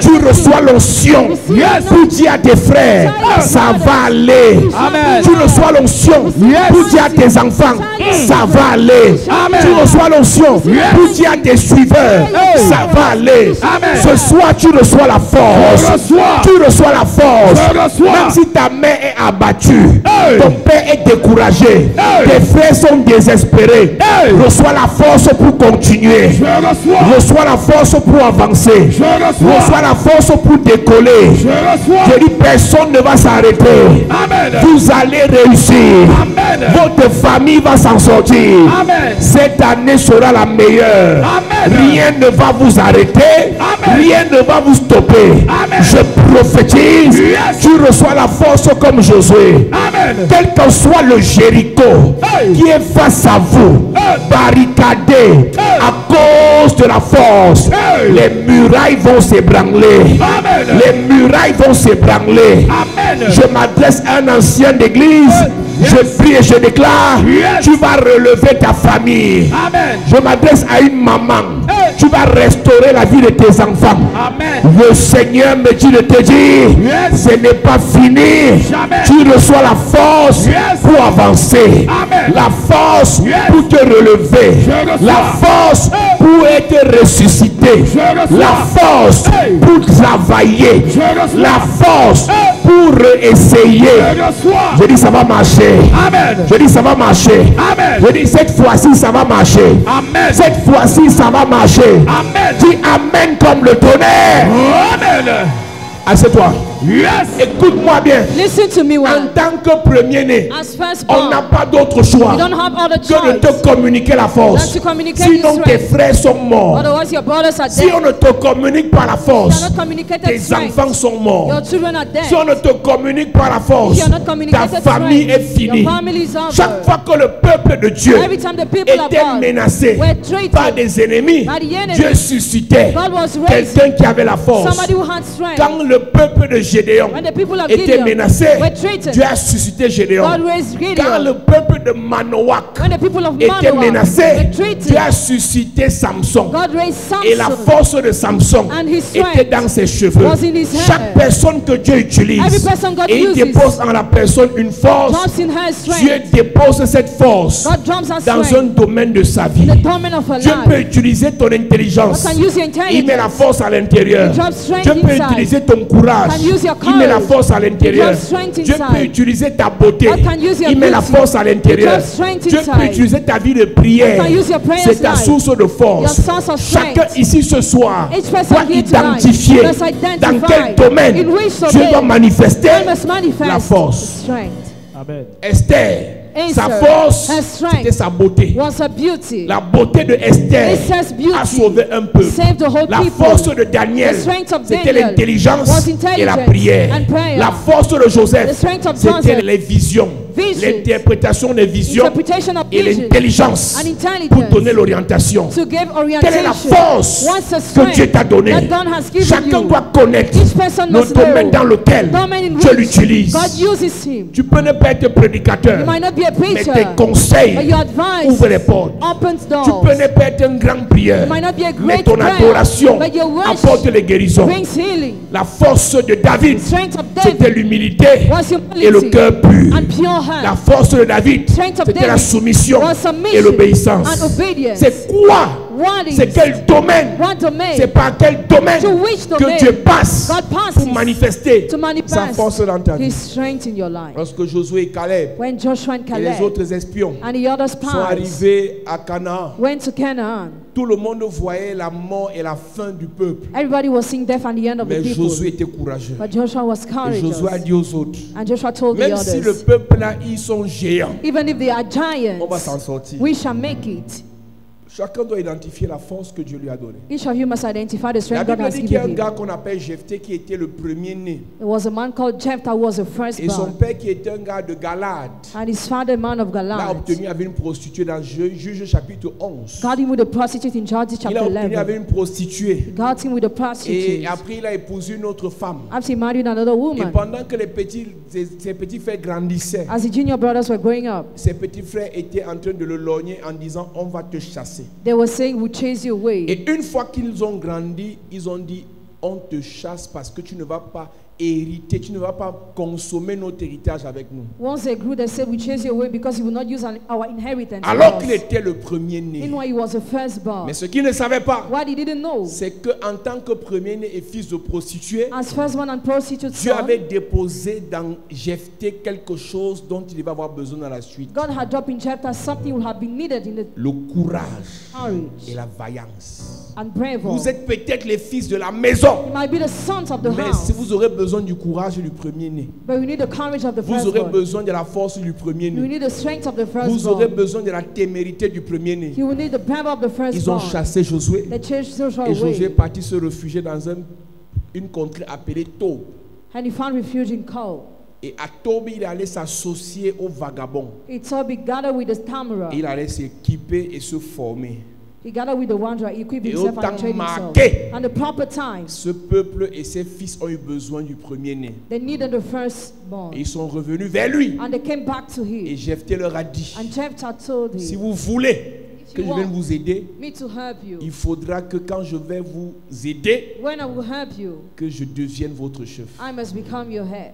B: tu reçois l'onction
C: Yes.
B: pour dire à tes frères, ça va aller.
D: Amen.
B: Tu reçois l'onction pour dire à tes enfants, ça va aller.
D: Amen.
B: Tu reçois l'onction pour dire à tes suiveurs, ça va aller.
D: Amen.
B: Ce soir, tu reçois la force.
D: Je reçois.
B: Tu reçois la force.
D: Je reçois.
B: Même si ta mère est abattue, ton père est découragé, tes frères sont désespérés, reçois la force pour continuer.
D: Je reçois.
B: Reçois la force pour avancer.
D: Je reçois.
B: Reçois la force pour décoller.
D: Je reçois.
B: Je dis, personne ne va s'arrêter.
D: Amen.
B: Vous allez réussir.
D: Amen.
B: Votre famille va s'en sortir.
D: Amen.
B: Cette année sera la meilleure.
D: Amen.
B: Rien ne va vous arrêter.
D: Amen.
B: Rien ne va vous stopper.
D: Amen.
B: Je prophétise.
D: Yes.
B: Tu reçois la force comme Josué.
D: Amen.
B: Quel que soit le Jéricho qui est face à vous, barricadé à cause de la force, les murailles vont s'ébranler.
D: Amen.
B: Les murailles vont s'ébranler.
D: Amen.
B: Je m'adresse à un ancien d'église. Je prie et je déclare,
D: Yes.
B: tu vas relever ta famille.
D: Amen.
B: Je m'adresse à une maman. Tu vas restaurer la vie de tes enfants.
D: Amen.
B: Le Seigneur me dit de te dire,
D: Yes.
B: ce n'est pas fini.
D: Jamais.
B: Tu reçois la force
D: Yes.
B: pour avancer.
D: Amen.
B: La force
D: Yes.
B: pour te relever.
D: Je reçois.
B: La force pour être ressuscité.
D: Je reçois.
B: La force
D: Hey.
B: pour travailler.
D: Je reçois.
B: La force
D: Hey.
B: pour essayer.
D: Je reçois.
B: Je dis ça va marcher.
D: Amen.
B: Je dis ça va marcher.
D: Amen.
B: Je dis cette fois-ci ça va marcher.
D: Amen.
B: Cette fois-ci ça va marcher.
D: Amen.
B: Dis amen comme le tonnerre.
D: Amen.
B: Assieds-toi.
D: Yes.
B: Écoute-moi bien.
C: Listen to me
B: En
C: well.
B: tant que premier-né,
C: As
B: on
C: firstborn,
B: n'a pas d'autre choix
C: you don't have other
B: que de
C: choice
B: te communiquer la force.
C: than to communicate
B: Sinon
C: this
B: tes
C: strength.
B: frères sont morts.
C: Otherwise, your brothers are
B: Si
C: dead.
B: on ne te communique pas la
C: You
B: force,
C: are not communicated
B: tes
C: strength.
B: enfants sont morts.
C: Your children are
B: Si on
C: dead.
B: ne te communique pas la force,
C: If you are not
B: ta
C: communicated
B: famille est
C: strength,
B: finie.
C: your family is over.
B: Chaque fois que le peuple de Dieu
C: Every time the people of
B: était
C: God
B: menacé
C: were treated
B: par des ennemis,
C: by the enemy,
B: Dieu suscitait
C: God was raising
B: quelqu'un qui avait la force.
C: somebody who had strength.
B: Quand le peuple de Gédéon
C: When the people of
B: était
C: Gideon
B: menacé,
C: were threatened,
B: Dieu a suscité Gédéon.
C: God raised Gideon.
B: Quand le peuple de Manoach
C: When the people of
B: était
C: Manoah
B: menacé,
C: were threatened,
B: Dieu a suscité Samson.
C: God raised Samson.
B: Et la force de Samson
C: And his strength
B: était dans ses cheveux.
C: was in his hair.
B: Chaque personne que Dieu utilise,
C: Every person God
B: et il
C: uses
B: dépose en la personne une force,
C: drops in her strength.
B: Dieu dépose cette force
C: God drops her
B: dans
C: strength
B: un domaine de sa vie.
C: in the domain of her
B: Dieu
C: life.
B: peut utiliser ton intelligence.
C: God can use your
B: Il met la
C: intelligence.
B: force à l'intérieur.
C: He drops strength
B: Dieu peut
C: inside.
B: utiliser ton courage.
C: Can use your
B: Il met la
C: courage.
B: force à l'intérieur.
C: He drops strength
B: Dieu
C: inside.
B: peut utiliser ta beauté.
C: God can use your
B: Il met la
C: beauty.
B: force à l'intérieur.
C: He drops strength
B: Dieu peut
C: inside.
B: utiliser ta vie de prière.
C: God can use your prayers
B: C'est ta
C: life.
B: source de force.
C: Your source of
B: Chacun
C: strength.
B: ici ce soir
C: Each person
B: doit
C: here tonight
B: identifier
C: must identify
B: dans quel domaine
C: in which
B: Dieu
C: domain
B: doit manifester
C: God must manifest
B: la force.
C: strength.
D: Amen.
B: Esther, sa
C: Esther,
B: force,
C: her strength
B: c'était sa beauté.
C: Was her beauty.
B: La beauté de Esther
C: Esther's beauty
B: a sauvé un peuple.
C: saved the whole
B: La
C: people.
B: force de Daniel,
C: The strength of
B: c'était
C: Daniel
B: l'intelligence
C: was
B: et la
C: intelligence
B: prière.
C: and prayer.
B: La force de
C: The
B: Joseph,
C: strength of
B: c'était
C: Joseph.
B: les visions,
C: Visions.
B: l'interprétation des visions
C: Interpretation of
B: et
C: visions
B: l'intelligence
C: and intelligence
B: pour donner l'orientation.
C: to give
B: Quelle est la
C: orientation.
B: force
C: What's the
B: que
C: strength
B: Dieu t'a donnée?
C: that God has given
B: Chacun
C: you?
B: doit connaître
C: Each person
B: le
C: must
B: domaine
C: know
B: dans lequel
C: domain in
B: Dieu
C: which
B: l'utilise.
C: God uses him.
B: Tu peux ne pas être prédicateur,
C: You might not be a
B: mais
C: preacher,
B: tes conseils
C: but your advice
B: ouvrent les portes.
C: opens
B: Tu
C: doors.
B: peux ne pas être un grand prieur,
C: You might not be a
B: mais
C: great
B: ton
C: prayer,
B: adoration
C: but your worship
B: apporte les guérisons.
C: brings healing.
B: La force de David,
C: Strength of
B: c'était
C: David
B: l'humilité
C: was humility
B: et le cœur pur.
C: and pure heart.
B: La force de David,
C: Strength of
B: c'était la
C: David
B: soumission
C: was submission
B: et l'obéissance.
C: and obedience.
B: C'est quoi?
C: What is
B: C'est quel domaine?
C: what domain
B: C'est par quel domaine
C: To which
B: que
C: domain
B: Dieu passe
C: God passes
B: pour manifester
C: to
B: sa
C: manifest
B: force dans ta vie.
C: his strength in your life?
B: Lorsque Josué et Caleb
C: When Joshua and
B: et les
C: Caleb
B: autres espions
C: and the other
B: sont
C: spies
B: arrivés à Canaan,
C: went to Canaan,
B: tout le monde voyait la mort et la fin du peuple.
C: everybody was seeing death and the end of the
B: Mais
C: people.
B: Josué était courageux.
C: But Joshua was
B: Et Josué a
C: courageous.
B: dit aux autres,
C: And Joshua told the
B: même si le
C: others,
B: peuple là, ils sont géants,
C: even if they are
B: on va s'en
C: giants,
B: sortir.
C: we shall make it.
B: Chacun doit identifier la force que Dieu lui a donnée.
C: Each of you must identify the
B: La
C: strength God
B: Bible
C: has
B: dit qu'il y a un
C: given you.
B: gars qu'on appelle Jephthé qui était le premier-né.
C: There was a man called Jephthah who was the
B: Et son
C: firstborn.
B: père qui était un gars de Galade
C: And his father, man of
B: l'a
C: Goliath,
B: obtenu avec une prostituée dans Juge chapitre 11.
C: got him with a prostitute in Judges
B: Il a
C: chapter
B: obtenu
C: 11.
B: avec une prostituée.
C: Got him with a
B: Et
C: prostitute.
B: après il a épousé une autre femme.
C: After he married another
B: Et
C: woman,
B: pendant que ses petits frères grandissaient,
C: as the junior brothers were growing up,
B: ses petits frères étaient en train de le lorgner en disant on va te chasser.
C: they were saying, we'll chase you away.
B: Et une fois qu'ils ont grandi, ils ont dit on te chasse parce que tu ne vas pas hériter, tu ne vas pas consommer notre héritage avec nous.
C: Once they grew, they said, we chase you away because you will not use our inheritance. with
B: Alors
C: us."
B: qu'il était le premier-né.
C: Meanwhile, he was the firstborn.
B: Mais ce qu'il ne savait pas,
C: What he didn't know,
B: c'est qu'en tant que premier-né et fils de prostituée,
C: as firstborn and prostitute
B: Dieu
C: son,
B: avait déposé dans Jephthé quelque chose dont il va avoir besoin dans la suite.
C: God had dropped in Jephthah something would have been needed in the
B: Le courage
C: courage
B: et la vaillance.
C: and bravery.
B: Vous êtes peut-être les fils de la maison,
C: You might be the sons of the
B: mais
C: house,
B: si vous aurez besoin du courage du premier-né,
C: but you need the courage of the
B: vous aurez
C: firstborn.
B: besoin de la force du
C: You
B: premier-né,
C: need the strength of the
B: vous aurez
C: firstborn.
B: besoin de la témérité du premier-né.
C: You will need the bravery of the
B: Ils ont
C: firstborn.
B: chassé Josué
C: They chased Joshua
B: et Josué est
C: away,
B: parti se réfugier dans une contrée appelée Tob.
C: and he found refuge in Cole.
B: Et à Tob, il allait s'associer aux vagabonds.
C: He told he gathered with the stammerer.
B: Il allait s'équiper et se former.
C: He gathered with the wanderer, he equipped
B: Et
C: himself
B: au
C: and
B: temps
C: trained
B: marqué,
C: himself. And the proper times,
B: ce peuple et ses fils ont eu besoin du premier-né.
C: they needed the
B: Et
C: firstborn.
B: ils sont revenus vers lui.
C: And they came back to
B: Et
C: him.
B: Jephthé leur a dit,
C: And Jephthah told
B: si
C: him,
B: vous voulez que je vienne vous aider,
C: me to help you.
B: il faudra que quand je vais vous aider,
C: When I will help you,
B: que je devienne votre chef.
C: I must become your head.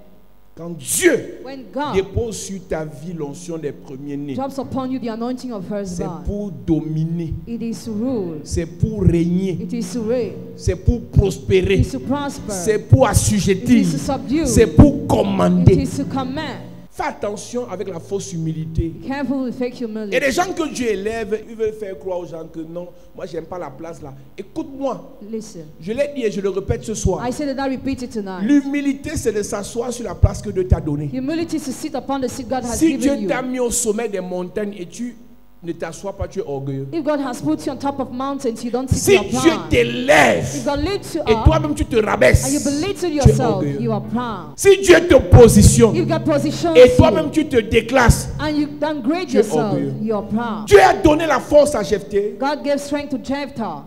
B: Quand Dieu
C: When God
B: dépose sur ta vie l'onction des premiers-nés,
C: drops upon you the anointing of
B: c'est
C: firstborn,
B: pour dominer,
C: it is to rule,
B: c'est pour régner,
C: it is to reign,
B: c'est pour
C: it
B: prospérer,
C: is to prosper,
B: c'est pour
C: it
B: assujettir,
C: is to subdue,
B: c'est pour
C: it
B: commander.
C: is to command.
B: Fais attention avec la fausse humilité.
C: Be careful with fake
B: Et
C: humility.
B: les gens que Dieu élève, ils veulent faire croire aux gens que non, moi j'aime pas la place là. Écoute-moi,
C: Listen,
B: je l'ai dit et je le répète ce soir.
C: I said it, I repeat it tonight.
B: L'humilité, c'est de s'asseoir sur la place que Dieu t'a donnée.
C: Humility is to sit upon the seat God has
B: Si Dieu
C: given you.
B: t'a mis au sommet des montagnes et tu ne t'assois pas, tu es orgueilleux.
C: If God has put you on top of mountains, you don't sit
B: Si
C: your
B: Dieu
C: pride.
B: t'élève
C: If God lifts you
B: et
C: up
B: toi-même tu te
C: and you
B: rabaisses,
C: belittle
B: tu es
C: yourself,
B: orgueilleux.
C: you are proud.
B: Si Dieu te positionne
C: If God positions
B: et
C: you
B: toi-même tu te déclasses,
C: and you downgrade
B: tu es
C: yourself,
B: orgueilleux.
C: you are proud.
B: Dieu a donné la force à Jephthé
C: God gave strength to Jephthah.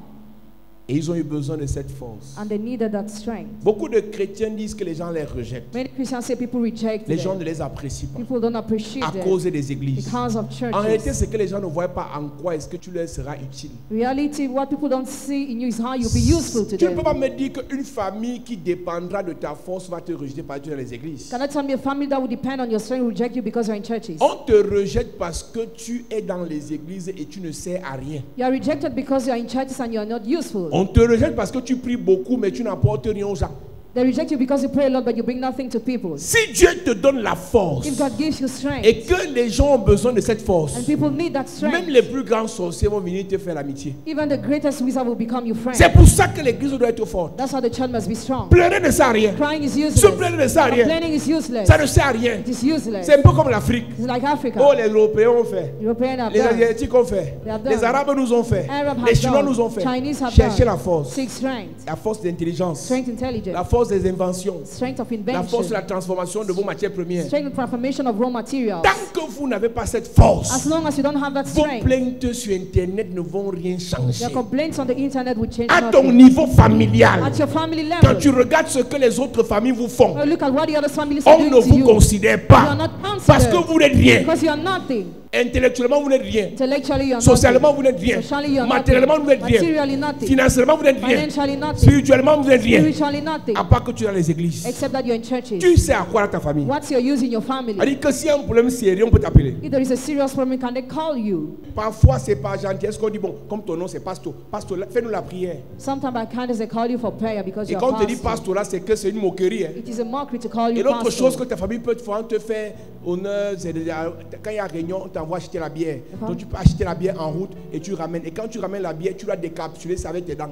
B: Et ils ont eu besoin de cette force.
C: And they needed that strength.
B: Beaucoup de chrétiens disent que les gens les rejettent.
C: Many Christians say people reject
B: Les gens
C: them.
B: ne les apprécient pas
C: People don't appreciate
B: à
C: them
B: cause des églises.
C: because of
B: En réalité,
C: churches.
B: c'est que les gens ne voient pas en quoi est-ce que tu leur seras utile.
C: Reality, what people don't see in you is how you'll be useful to
B: Tu ne peux
C: them.
B: pas me dire qu'une famille qui dépendra de ta force va te rejeter par Dieu dans les églises.
C: Cannot tell me a family that will depend on your strength will reject you because you're in churches.
B: On te rejette parce que tu es dans les églises et tu ne sers à rien.
C: You are rejected because you are in churches and you are not useful.
B: On te rejette parce que tu pries beaucoup mais tu n'apportes rien aux gens.
C: They reject you because you pray a lot but you bring nothing to people.
B: Si Dieu te donne la force
C: If God gives you strength
B: et que les gens ont besoin de cette force,
C: and people need that
B: même
C: strength,
B: les plus grands sorciers vont venir te faire l'amitié.
C: even the greatest wizard will become your friend.
B: C'est pour ça que l'église doit être forte.
C: That's why the church must be strong.
B: Pleurer ne sert à rien.
C: Crying is
B: Se
C: useless.
B: plaindre ne sert à rien.
C: Complaining is useless.
B: Ça ne sert à rien.
C: It is useless.
B: C'est un peu comme l'Afrique.
C: It's like Africa.
B: Oh, les Européens ont fait.
C: Europeans have
B: Les
C: done.
B: Asiatiques ont fait.
C: They have done.
B: Les Arabes nous ont fait.
C: Arab
B: Les
C: have
B: Chinois
C: done.
B: nous ont fait.
C: Chinese have
B: Cherchez
C: done.
B: la force.
C: Seek strength.
B: La force d'intelligence.
C: Strength intelligence.
B: La force des inventions.
C: Strength of
B: La force de
C: invention.
B: la transformation de vos matières premières.
C: Strength of transformation of raw materials.
B: Tant que vous n'avez pas cette force,
C: As long as you don't have that
B: vos
C: strength,
B: plaintes sur Internet ne vont rien changer.
C: your complaints on the internet will change
B: À ton
C: nothing.
B: niveau familial,
C: At your family
B: quand
C: level,
B: tu regardes ce que les autres familles vous font,
C: look at what the other families are
B: on
C: doing
B: ne
C: to
B: vous
C: you.
B: considère
C: You
B: pas
C: are not
B: parce que
C: considered
B: vous n'êtes rien.
C: because you are nothing.
B: Intellectuellement, vous n'êtes rien.
C: Intellectually, you are
B: Socialement,
C: nothing.
B: vous n'êtes rien.
C: Socially, you are
B: Matériellement, vous n'êtes
C: nothing.
B: rien.
C: Materially, nothing.
B: Financièrement, vous n'êtes rien.
C: Financially, nothing.
B: Spirituellement, vous n'êtes rien.
C: Spiritually, nothing.
B: À part que tu es dans les églises.
C: Except that you're in churches.
B: Tu sais à quoi dans ta famille.
C: What's your use in your family?
B: C'est-à-dire que s'il y a un problème sérieux, on peut t'appeler.
C: If there is a serious problem, can they call you?
B: Parfois, c'est pas gentil. Est-ce qu'on dit, bon, comme ton nom c'est pasteur, pasteur, fais-nous la prière.
C: Sometimes by kindness they call you for prayer because
B: Et
C: you're
B: quand on
C: a
B: te dit
C: pastor.
B: pasteur là, c'est que c'est une moquerie. Hein.
C: It is a mockery to call
B: Et
C: you
B: l'autre chose que
C: pastor.
B: ta famille peut te faire, on te fait honneur, c'est quand il y a réunion, on t'envoie acheter la bière. Donc tu peux acheter la bière en route et tu ramènes. Et quand tu ramènes la bière, tu dois décapsuler ça avec tes dents.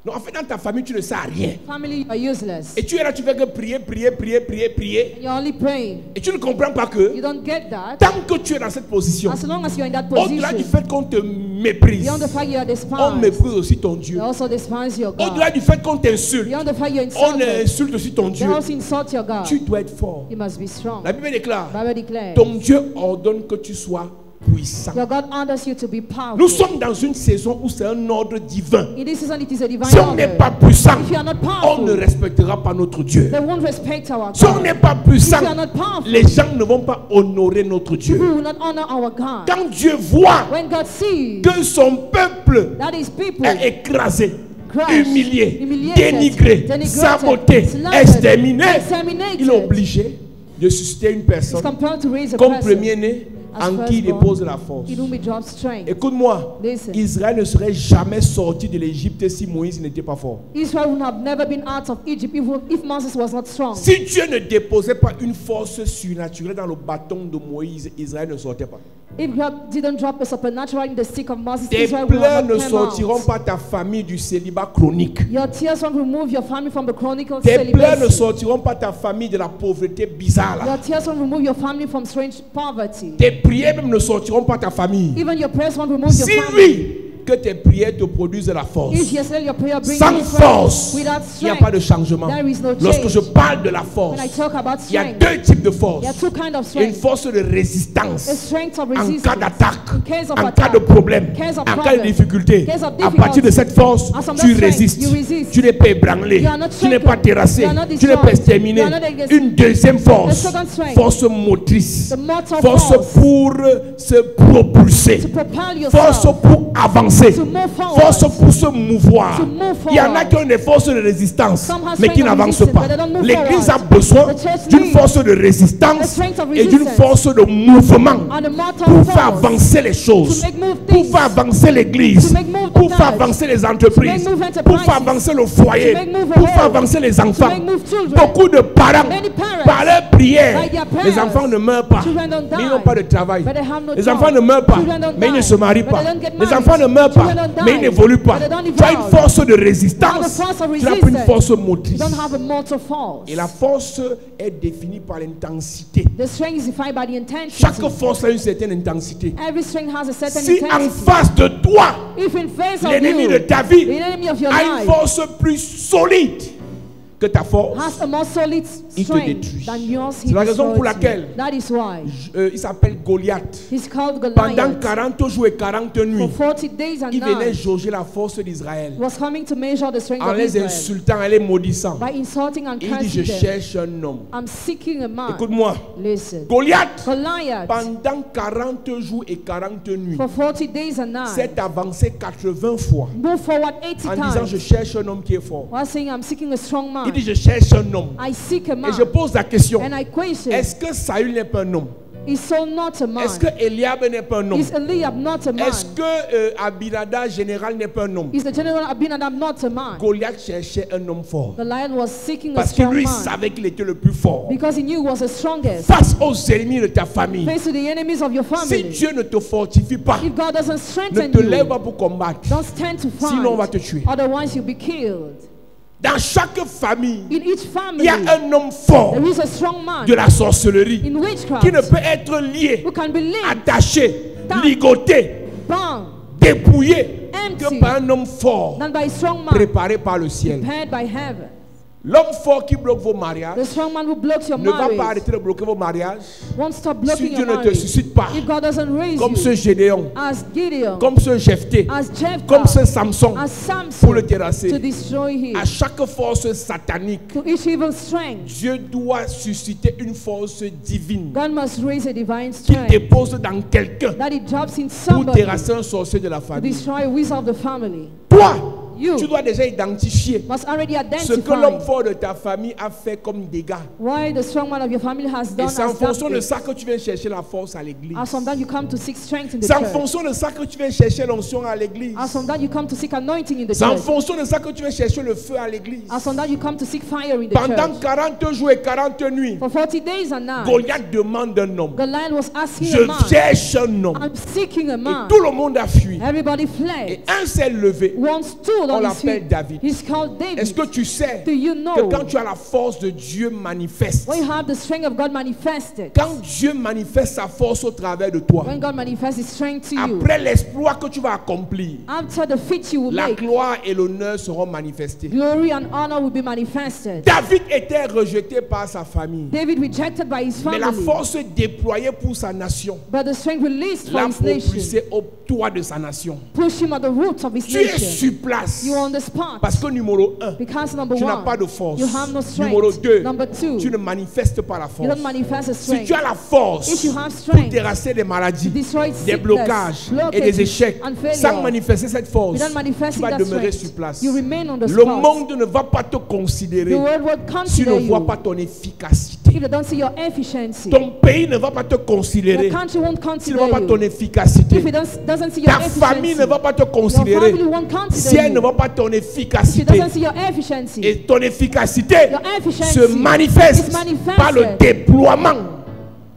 B: Donc en fait, dans ta famille, tu ne sais à rien.
C: Family, you are useless.
B: Et tu es là, tu fais que prier, prier, prier, prier, prier.
C: You're only praying.
B: Et tu ne comprends pas que
C: You don't get that.
B: tant que tu es dans cette position,
C: As long as you're in that
B: au-delà du
C: position,
B: fait qu'on te méprise,
C: beyond the fact you are
B: on
C: despised,
B: méprise aussi ton Dieu.
C: they also despise your God.
B: Au-delà du fait qu'on t'insulte,
C: Beyond the fact you're
B: on
C: insulted,
B: insulte aussi ton
C: they
B: Dieu.
C: also insult your God.
B: Tu dois être fort.
C: You must be strong.
B: La Bible déclare,
C: Bible declares,
B: ton Dieu ordonne que tu sois puissant.
C: your God orders you to be powerful.
B: Nous sommes dans une saison où c'est un ordre divin.
C: In this season, it is a divine
B: Si on n'est
C: order.
B: pas puissant,
C: If you are not
B: on ne
C: powerful,
B: respectera pas notre Dieu.
C: they won't respect our
B: Si on
C: God.
B: n'est pas puissant,
C: If you are not powerful,
B: les gens ne vont pas honorer notre Dieu.
C: people will not honor our God.
B: Quand Dieu voit
C: When God sees
B: que son peuple
C: that his people
B: est écrasé,
C: crushed,
B: humilié,
C: humiliated,
B: dénigré,
C: denigrated,
B: saboté,
C: slandered,
B: exterminé,
C: exterminated,
B: il est obligé de susciter une
C: is
B: personne
C: compelled to raise a
B: comme
C: person
B: premier-né
C: as
B: en qui il
C: firstborn,
B: dépose la force.
C: in whom he drops strength.
B: Écoute-moi,
C: Listen.
B: Israël ne serait jamais sorti de l'Égypte si Moïse n'était pas fort.
C: Israel would have never been out of Egypt if Moses was not strong.
B: Si Dieu ne déposait pas une force surnaturelle dans le bâton de Moïse, Israël ne sortait pas.
C: If God didn't drop a supernatural in the stick of Moses,
B: Tes
C: Israel would
B: pleurs
C: have
B: ne
C: not come
B: sortiront
C: out.
B: pas ta famille du célibat chronique.
C: Your tears won't remove your family from the chronicle
B: Tes pleurs ne
C: celibacy.
B: sortiront pas ta famille de la pauvreté bizarre là.
C: Your tears won't remove your family from strange poverty.
B: Tes prières même ne sortiront pas ta famille.
C: Even your prayers won't remove your
B: Si
C: family.
B: oui, que tes prières te produisent de la force.
C: If yesterday your prayer brings
B: Sans
C: you
B: force,
C: strength, without
B: il n'y a
C: strength,
B: pas de changement.
C: there is no
B: Lorsque je
C: change.
B: parle de la force,
C: When I talk about
B: il y a
C: strength,
B: deux types de force.
C: there are two kinds of
B: Il y a une
C: strength.
B: force de résistance
C: A strength of
B: en cas
C: resistance.
B: d'attaque,
C: In case of
B: en
C: attack.
B: cas de problème,
C: Case of
B: en cas de
C: problem.
B: difficulté.
C: Case of
B: À partir de
C: difficulty.
B: cette force,
C: As from
B: tu
C: that strength,
B: résistes.
C: you resist.
B: Tu n'es pas ébranlé.
C: You are not
B: Tu n'es
C: shaken.
B: pas terrassé.
C: You are not
B: Tu n'es pas
C: destroyed.
B: exterminé.
C: You are not exterminated.
B: Une deuxième force,
C: The second strength.
B: force motrice,
C: The motor
B: force
C: force.
B: pour se propulser,
C: To propel
B: force
C: yourself.
B: pour avancer,
C: To move forward.
B: force pour se mouvoir.
C: To move
B: Il y en a
C: forward.
B: qui ont des forces de résistance,
C: Some have
B: mais qui
C: strength of
B: n'avancent
C: resistance,
B: pas.
C: but they don't move
B: L'église a
C: forward.
B: besoin
C: The church
B: d'une
C: needs
B: force de
C: a
B: résistance
C: strength of
B: et d'une
C: resistance.
B: force de mouvement
C: And a motor
B: pour
C: force.
B: faire avancer les choses,
C: To make move
B: pour
C: things.
B: faire avancer l'église,
C: To make move the
B: pour faire
C: church.
B: avancer les entreprises,
C: To make move
B: pour
C: enterprises.
B: faire avancer le foyer,
C: To make move a
B: pour faire
C: home.
B: avancer les
C: To
B: enfants.
C: make move children.
B: Beaucoup de parents,
C: Many parents,
B: par leur prière,
C: by their prayers,
B: les enfants ne meurent pas,
C: children don't
B: mais ils
C: die.
B: n'ont pas de travail.
C: But they have no
B: Les
C: job.
B: enfants ne meurent pas,
C: Children don't
B: mais ils ne
C: die.
B: se marient
C: But
B: pas.
C: they don't get
B: Les
C: married.
B: enfants ne meurent pas,
C: Children don't
B: mais ils
C: die.
B: n'évoluent pas.
C: But they don't
B: Tu as une
C: evolve.
B: force de
C: You have a
B: résistance,
C: force of
B: tu n'as pas une
C: resistance.
B: force
C: You
B: motrice.
C: don't have a motor force.
B: Et la force est définie par l'intensité.
C: The strength is defined by the intensity.
B: Chaque force a une certaine intensité.
C: Every strength has a certain
B: Si en
C: intensity.
B: face de toi,
C: If in face of
B: l'ennemi
C: you,
B: de ta vie
C: the enemy of your
B: a une
C: life
B: force plus solide que ta force,
C: has a more solid
B: il te
C: strength
B: détruit.
C: than yours, he
B: C'est la raison pour
C: destroys
B: laquelle
C: you. That is why
B: il s'appelle Goliath.
C: he's called
B: Pendant
C: Goliath.
B: 40 jours et 40
C: For
B: nuits,
C: 40 days and
B: il venait
C: nights,
B: jauger la force d'Israël
C: was coming to measure the strength
B: en
C: of
B: les
C: Israel
B: insultant, en les maudissant.
C: by insulting and
B: Il dit, je
C: cursing them.
B: cherche un homme.
C: I'm seeking a man.
B: Écoute-moi.
C: Listen.
B: Goliath,
C: Goliath,
B: pendant 40 jours et 40 nuits,
C: for 40 days and nights,
B: s'est avancé 80 fois
C: move forward 80
B: en disant, je
C: times.
B: cherche un homme qui est fort.
C: While saying, I'm seeking a strong
B: Il
C: man.
B: dit, je cherche un homme.
C: I seek a man.
B: Et je pose la question,
C: And I question,
B: est-ce que Saül n'est pas un homme?
C: is Saul not a man?
B: Est-ce que Eliab n'est pas un homme?
C: Is Eliab not a man?
B: Est-ce que Abinadab, général, n'est pas un homme?
C: Is the general Abinadab not a man?
B: Goliath cherchait un homme fort.
C: Goliath was seeking a
B: Parce que
C: strong
B: lui
C: man
B: savait qu'il était le plus fort.
C: because he knew he was the strongest.
B: Face aux ennemis de ta famille,
C: Face to the enemies of your
B: si
C: family.
B: Dieu ne te fortifie pas,
C: If God doesn't
B: ne
C: strengthen
B: te lève pas
C: you,
B: pour combattre,
C: don't stand to
B: sinon on va te
C: fight.
B: tuer.
C: Otherwise, you'll be killed.
B: Dans chaque famille,
C: In each
B: il
C: family,
B: y a un homme fort
C: there is a strong man
B: de la sorcellerie
C: in witchcraft
B: qui ne peut être lié,
C: who can be linked,
B: attaché, ligoté,
C: bound,
B: dépouillé que
C: empty,
B: par un homme fort
C: than by a strong man
B: préparé par le ciel.
C: prepared by heaven.
B: L'homme fort qui bloque vos
C: The
B: mariages
C: strong man who blocks your
B: ne va pas
C: marriage
B: arrêter de bloquer vos mariages
C: won't stop
B: si
C: blocking
B: Dieu
C: your
B: ne te
C: marriage.
B: suscite pas
C: If God doesn't raise
B: comme ce
C: you
B: Gédéon,
C: as Gideon,
B: comme ce Jephthé,
C: as
B: comme ce
C: Jephthah,
B: Samson
C: as
B: pour le
C: Samson,
B: terrasser.
C: to destroy him,
B: À chaque force satanique,
C: to each evil strength,
B: Dieu doit susciter une force divine
C: God must raise a divine
B: qui
C: strength
B: dépose dans quelqu'un
C: that He drops in
B: pour
C: somebody
B: terrasser un sorcier de la
C: to
B: famille.
C: destroy a wizard of the family.
B: Toi,
C: You
B: tu dois déjà identifier
C: must already
B: ce que l'homme
C: identify
B: fort de ta famille a fait comme dégâts.
C: why the strong man of your family has
B: Et
C: done
B: c'est en
C: as that
B: fonction de
C: thing.
B: ça que tu viens chercher la force à l'église.
C: As from that you come to seek strength in the
B: C'est en
C: church.
B: fonction de ça que tu viens chercher l'onction à l'église.
C: As from that you come to seek anointing in the
B: C'est en
C: church.
B: fonction de ça que tu viens chercher le feu à l'église.
C: As from that you come to seek fire in the
B: Pendant
C: church.
B: 40 jours et 40 nuits,
C: For 40 days and nights,
B: Goliath demande un homme.
C: Goliath was asking a
B: Je
C: man.
B: cherche un homme.
C: I'm seeking a
B: Et
C: man.
B: tout le monde a fui.
C: Everybody
B: Et
C: fled.
B: un s'est levé.
C: One stood
B: On
C: on his
B: l'appelle
C: feet.
B: David.
C: He's called
B: Est-ce
C: David.
B: que tu sais
C: Do you
B: que
C: know
B: quand tu as la force de Dieu manifeste,
C: when you have the strength of God manifested,
B: quand Dieu manifeste sa force au travers de toi,
C: when God manifests His strength to you,
B: après l'exploit que tu vas accomplir,
C: after the feat you will
B: la
C: make,
B: gloire et l'honneur seront manifestés.
C: glory and honor will be manifested.
B: David était rejeté par sa famille,
C: David rejected by his
B: mais la
C: family,
B: force déployée pour sa nation
C: but the strength released for
B: l'a
C: his nation
B: propulsé au toit de sa nation.
C: pushed him at the roots of his
B: Tu es
C: nation.
B: sur place
C: You are on the spot.
B: parce que numéro 1,
C: Because number
B: tu n'as
C: one,
B: pas de force.
C: you have no strength.
B: Numéro 2,
C: Number two,
B: tu ne manifestes pas la
C: you
B: force.
C: don't manifest a
B: Si
C: strength.
B: tu as la force
C: If you have
B: pour
C: strength
B: terrasser des maladies,
C: to destroy
B: des
C: sickness,
B: blocages et
C: blockages,
B: des échecs,
C: and failure,
B: sans manifester cette force,
C: without
B: tu
C: manifesting
B: vas
C: that
B: demeurer
C: strength,
B: sur place.
C: you remain on the
B: Le
C: spot.
B: monde ne va pas te considérer
C: The world will
B: s'il
C: consider
B: ne voit
C: you
B: pas ton efficacité.
C: if they don't see your efficiency.
B: Ton pays ne va pas te
C: Your
B: considérer
C: country won't
B: s'il ne
C: consider
B: voit pas
C: you
B: ton efficacité.
C: if it doesn't see your
B: Ta famille
C: efficiency.
B: ne va pas te
C: Your
B: considérer
C: family won't
B: si
C: consider
B: elle ne
C: you
B: voit pas ton
C: if it
B: efficacité.
C: doesn't see your efficiency.
B: Et ton efficacité
C: Your efficiency
B: se manifeste
C: is manifested
B: par le déploiement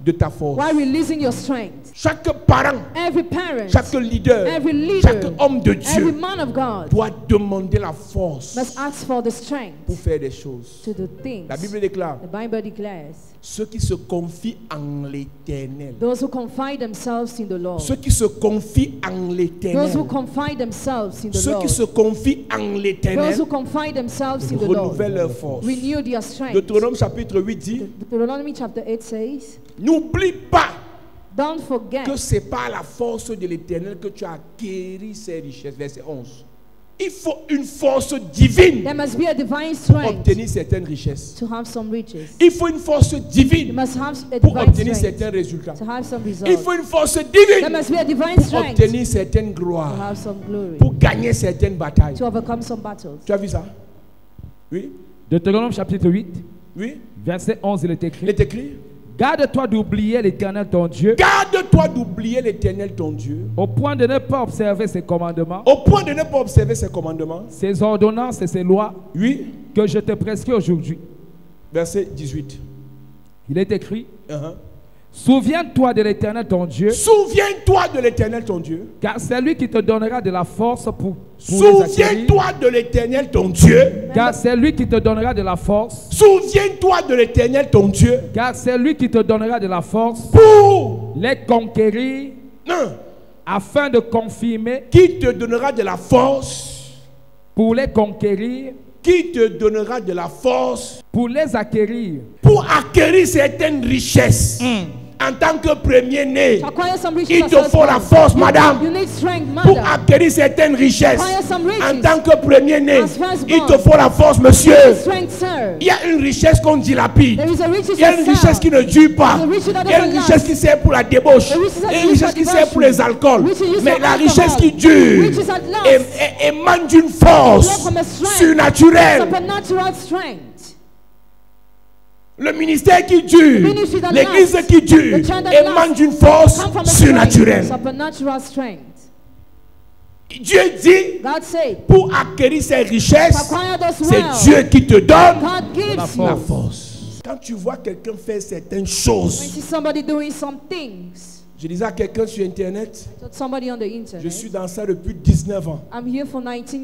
B: de ta force.
C: while releasing your strength.
B: Chaque parent,
C: Every parent,
B: chaque leader,
C: every leader,
B: chaque homme de
C: every
B: Dieu
C: man of God
B: doit demander la force
C: must ask for the strength
B: pour faire des choses.
C: to do things.
B: La Bible déclare,
C: The Bible declares,
B: ceux qui se confient en l'Éternel,
C: those who confide themselves in the Lord,
B: ceux qui se confient en
C: those
B: l'Éternel,
C: who confide themselves in the
B: ceux qui
C: Lord,
B: se confient en
C: those
B: l'Éternel
C: who confide themselves in the Lord,
B: renouvellent leur force.
C: renew their strength.
B: Deutéronome chapitre 8 dit,
C: Deuteronomy chapter 8 says,
B: n'oublie pas
C: don't forget
B: que c'est par la force de l'Éternel que tu as acquéri ces richesses. Verset 11. Il faut une force divine
C: there must be a divine
B: pour
C: strength
B: obtenir certaines richesses.
C: to have some riches.
B: Il faut une force
C: You
B: divine
C: must have a
B: pour
C: divine
B: obtenir
C: strength
B: certains résultats.
C: to have some
B: Il
C: results.
B: faut une force
C: There
B: divine
C: must be a divine
B: pour
C: strength
B: obtenir certaines
C: to
B: gloires,
C: have some glory,
B: pour gagner certaines batailles.
C: to overcome some battles.
B: Tu as vu ça? Oui?
D: Deutéronome chapitre 8,
B: Oui?
D: verset 11, il est
B: Il
D: écrit:
B: est écrit,
D: Garde-toi d'oublier l'Éternel ton Dieu,
B: garde-toi d'oublier l'Éternel ton Dieu,
D: au point de ne pas observer ses commandements,
B: au point de ne pas observer ses commandements.
D: ses ordonnances et ses lois
B: Oui?
D: que je te prescris aujourd'hui.
B: Verset 18.
D: Il est écrit:
B: Uh-huh.
D: Souviens-toi de l'Éternel ton Dieu,
B: Souviens-toi de l'Éternel ton Dieu.
D: car c'est lui qui te donnera de la force pour les acquérir.
B: Souviens-toi de l'Éternel ton Dieu.
D: Car c'est lui qui te donnera de la force.
B: Souviens-toi de l'Éternel ton Dieu.
D: Car c'est lui qui te donnera de la force
B: Pour
D: les conquérir,
B: un,
D: afin de confirmer,
B: qui te donnera de la force,
D: pour les conquérir,
B: qui te donnera de la force
D: pour les acquérir.
B: Pour acquérir certaines richesses. En tant que premier-né, il te faut la force, madame, pour acquérir certaines richesses. En tant que premier-né, il te faut la force, monsieur. Il y a une richesse qu'on dilapide. Il y a une richesse qui ne dure pas. Il y a une richesse qui sert pour la débauche. Il y a une richesse qui sert pour les alcools. Mais la richesse qui dure émane d'une force surnaturelle. Le ministère qui dure, l'église qui dure, émane d'une force surnaturelle. Dieu dit, pour acquérir ces richesses, c'est Dieu qui te donne la force. Quand tu vois quelqu'un faire certaines choses, je disais à quelqu'un sur Internet, je suis dans ça depuis 19 ans.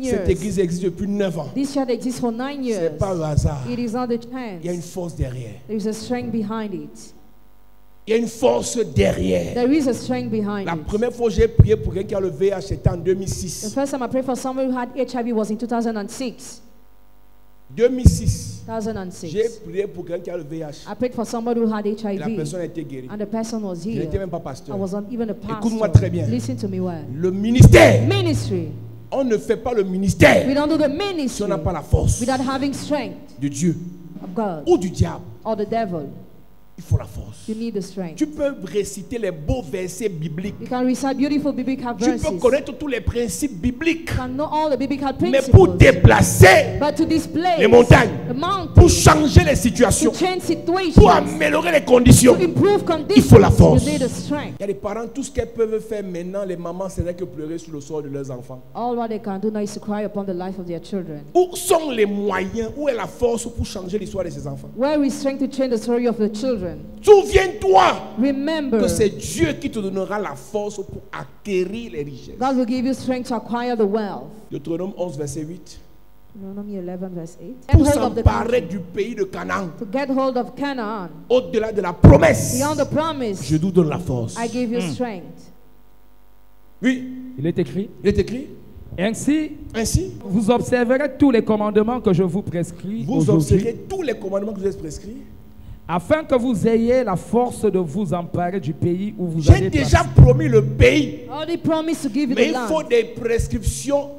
B: Cette église existe depuis 9 ans. Ce n'est pas le hasard. Il y a une force derrière. Il y a une force derrière. La première fois que j'ai prié pour quelqu'un qui a le VIH, c'était en 2006.
C: The first time I prayed for someone who had HIV was in 2006.
B: 2006. J'ai prié pour quelqu'un qui a le VIH.
C: I prayed for somebody who had HIV.
B: La personne a été guérie.
C: And the person was
B: Je
C: healed.
B: n'étais même pas pasteur.
C: I wasn't even a pastor.
B: Écoute-moi très bien.
C: Listen to me well.
B: Le ministère.
C: Ministry.
B: On ne fait pas le ministère
C: We don't do the
B: si
C: ministry
B: on n'a pas la force
C: without having strength
B: de Dieu
C: of God
B: ou du diable.
C: or the devil.
B: Il faut la force.
C: You need the strength.
B: Tu peux réciter les beaux versets bibliques.
C: You can recite beautiful biblical
B: Tu
C: verses.
B: peux connaître tous les principes bibliques.
C: You can know all the biblical
B: Mais
C: principles.
B: pour déplacer
C: But to display
B: les montagnes,
C: the mountain,
B: pour changer les situations,
C: to change situations,
B: pour améliorer les conditions,
C: to improve conditions,
B: il faut la force.
C: you need the strength.
B: Il y a des parents, tout ce qu'elles peuvent faire maintenant, les mamans, ce n'est que pleurer sur le sort de leurs enfants.
C: All what they can do now is to cry upon the life of their children.
B: Où sont les moyens, où est la force pour changer l'histoire de ces enfants?
C: Where is strength to change the story of the children?
B: Souviens-toi
C: Remember,
B: que c'est Dieu qui te donnera la force pour acquérir les richesses.
C: God will give you strength to acquire the wealth.
B: Deutéronome 11, verset 8.
C: Deuteronomy 11 verse 8.
B: Pour
C: Get hold of the
B: s'emparer
C: country.
B: du pays de Canaan,
C: To get hold of Canaan,
B: au-delà de la promesse,
C: beyond the promise,
B: je vous donne la force.
C: I give you strength.
B: Oui,
D: Il est écrit.
B: il est écrit.
D: Ainsi,
B: Vous
D: vous observerez tous les commandements que je vous prescris aujourd'hui,
B: observerez tous les commandements que je vous ai prescrits.
D: afin que vous ayez la force de vous emparer du pays où vous
B: J'ai
D: allez
B: déjà
D: passer.
B: promis le pays,
C: I already promised to give you
B: mais
C: the
B: il
C: land.
B: faut des prescriptions,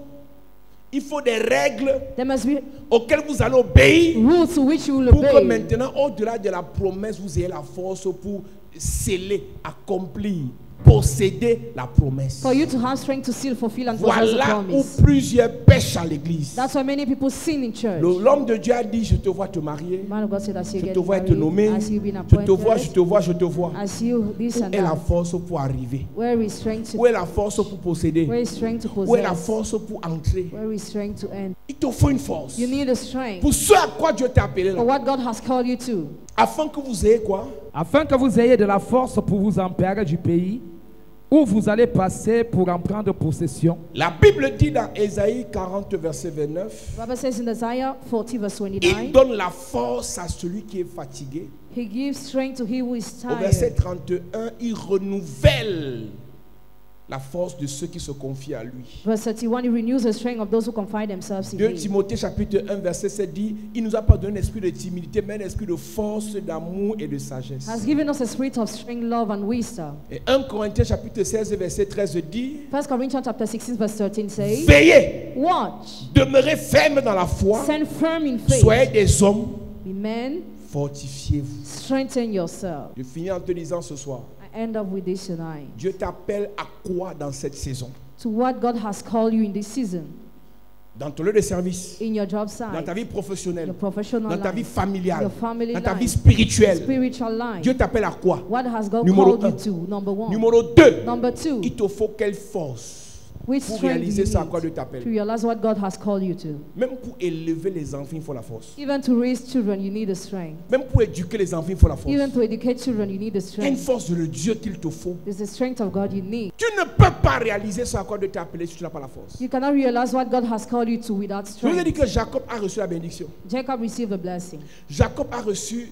B: il faut des règles
C: There must be
B: auxquelles vous allez obéir
C: rules to which you will
B: pour que
C: obey.
B: maintenant, au-delà de la promesse, vous ayez la force pour sceller, accomplir, posséder la promesse.
C: For you to have strength to seal, fulfill, and possess the
B: Voilà où
C: promise.
B: plusieurs pêchent à l'église.
C: That's why many people sin in church.
B: L'homme de Dieu a dit, je te vois te marier,
C: Man of God said, I see you
B: je
C: get
B: te vois être
C: married,
B: nommé,
C: I see you being
B: je te vois, je
C: appointed,
B: te vois, je te vois.
C: I see you this
B: Où
C: and
B: est la
C: that.
B: force pour arriver?
C: Where is strength
B: Où est
C: to,
B: la force pour posséder?
C: where is strength to
B: Où est la
C: possess?
B: force pour entrer?
C: Where is strength to end?
B: Il te faut une force.
C: You need a strength
B: Pour ce à quoi Dieu t'a appelé
C: for
B: là.
C: what God has called you to.
B: Afin que vous ayez quoi?
D: Afin que vous ayez de la force pour vous emparer du pays où vous allez passer pour en prendre possession.
B: La Bible dit dans Ésaïe 40, verset 29,
C: The Bible says in Isaiah 40 verse
B: il
C: 29,
B: donne la force à celui qui est fatigué.
C: He gives strength to he who is
B: Au verset
C: tired.
B: 31, il renouvelle la force de ceux qui se confient à lui.
C: Verse 31, He renews the strength of those who confide themselves in
B: 2
C: Him.
B: Timothée chapitre 1 verset 7 dit, il nous a pas donné un esprit de timidité, mais un esprit de force, d'amour et de sagesse.
C: Has given us a spirit of strength, love, and wisdom.
B: Et 1 Corinthiens chapitre 16 verset 13 dit,
C: 1 Corinthians chapter 16 verse 13 says,
B: veillez,
C: watch,
B: demeurez ferme dans la foi,
C: stand firm in faith,
B: soyez des hommes,
C: be men,
B: fortifiez-vous.
C: strengthen yourself.
B: Je finis en te disant ce soir,
C: I end up with this tonight.
B: Dieu t'appelle à quoi dans cette saison?
C: To what God has called you in this season,
B: Dans ton lieu de service,
C: in your job
B: dans ta
C: site,
B: vie professionnelle,
C: your professional
B: dans ta vie
C: life,
B: familiale,
C: your family
B: dans ta vie
C: life,
B: spirituelle.
C: spiritual life.
B: Dieu t'appelle à quoi?
C: What has God
B: Numéro
C: called you
B: un.
C: to? Number one.
B: Numéro 2,
C: Number two,
B: il te faut quelle force
C: which
B: pour
C: strength do
B: réaliser
C: you
B: ce à quoi Dieu
C: need
B: t'appelle.
C: to realize what God has called you to?
B: Même pour élever les enfants, il faut la force.
C: Even to raise children, you need the strength.
B: Même pour éduquer les enfants, il faut la force.
C: Even to educate children, you need the
B: Il y a une
C: strength.
B: force de Dieu qu'il te faut.
C: There's the strength of God you need.
B: Tu ne peux pas réaliser ce à quoi Dieu t'a appelé si tu n'as pas la force.
C: You cannot realize what God has called you to without
B: Je vous ai dit
C: strength.
B: que Jacob a reçu la bénédiction.
C: Jacob received a blessing.
B: Jacob a reçu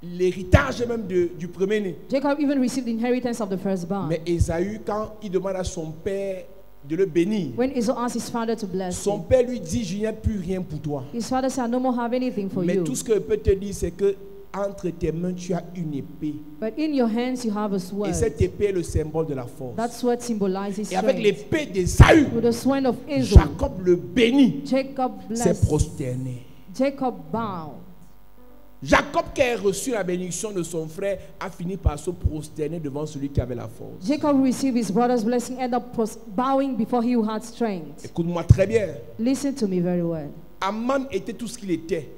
B: l'héritage même du premier-né.
C: Jacob even received the inheritance of the firstborn.
B: Mais Ésaü, quand il demande à son père de le bénir,
C: when Esau asked his father to bless
B: son
C: him,
B: père lui dit, je n'ai plus rien pour toi.
C: his father said, I no more have anything for
B: Mais
C: you.
B: tout ce que je peux te dire, c'est que entre tes mains, tu as une épée.
C: But in your hands you have a
B: Et
C: sword.
B: cette épée est le symbole de la force.
C: That sword symbolizes
B: Et avec
C: strength.
B: l'épée d'Ésaü,
C: With the sword of Esau,
B: Jacob le bénit,
C: Jacob
B: s'est
C: blessed.
B: prosterné.
C: Jacob bowed.
B: Jacob, qui a reçu la bénédiction de son frère, a fini par se prosterner devant celui qui avait la force.
C: Jacob received his brother's blessing, ended up bowing before he who had strength.
B: Écoute-moi très bien.
C: Listen to me very well.
B: Aman était tout ce qu'il était.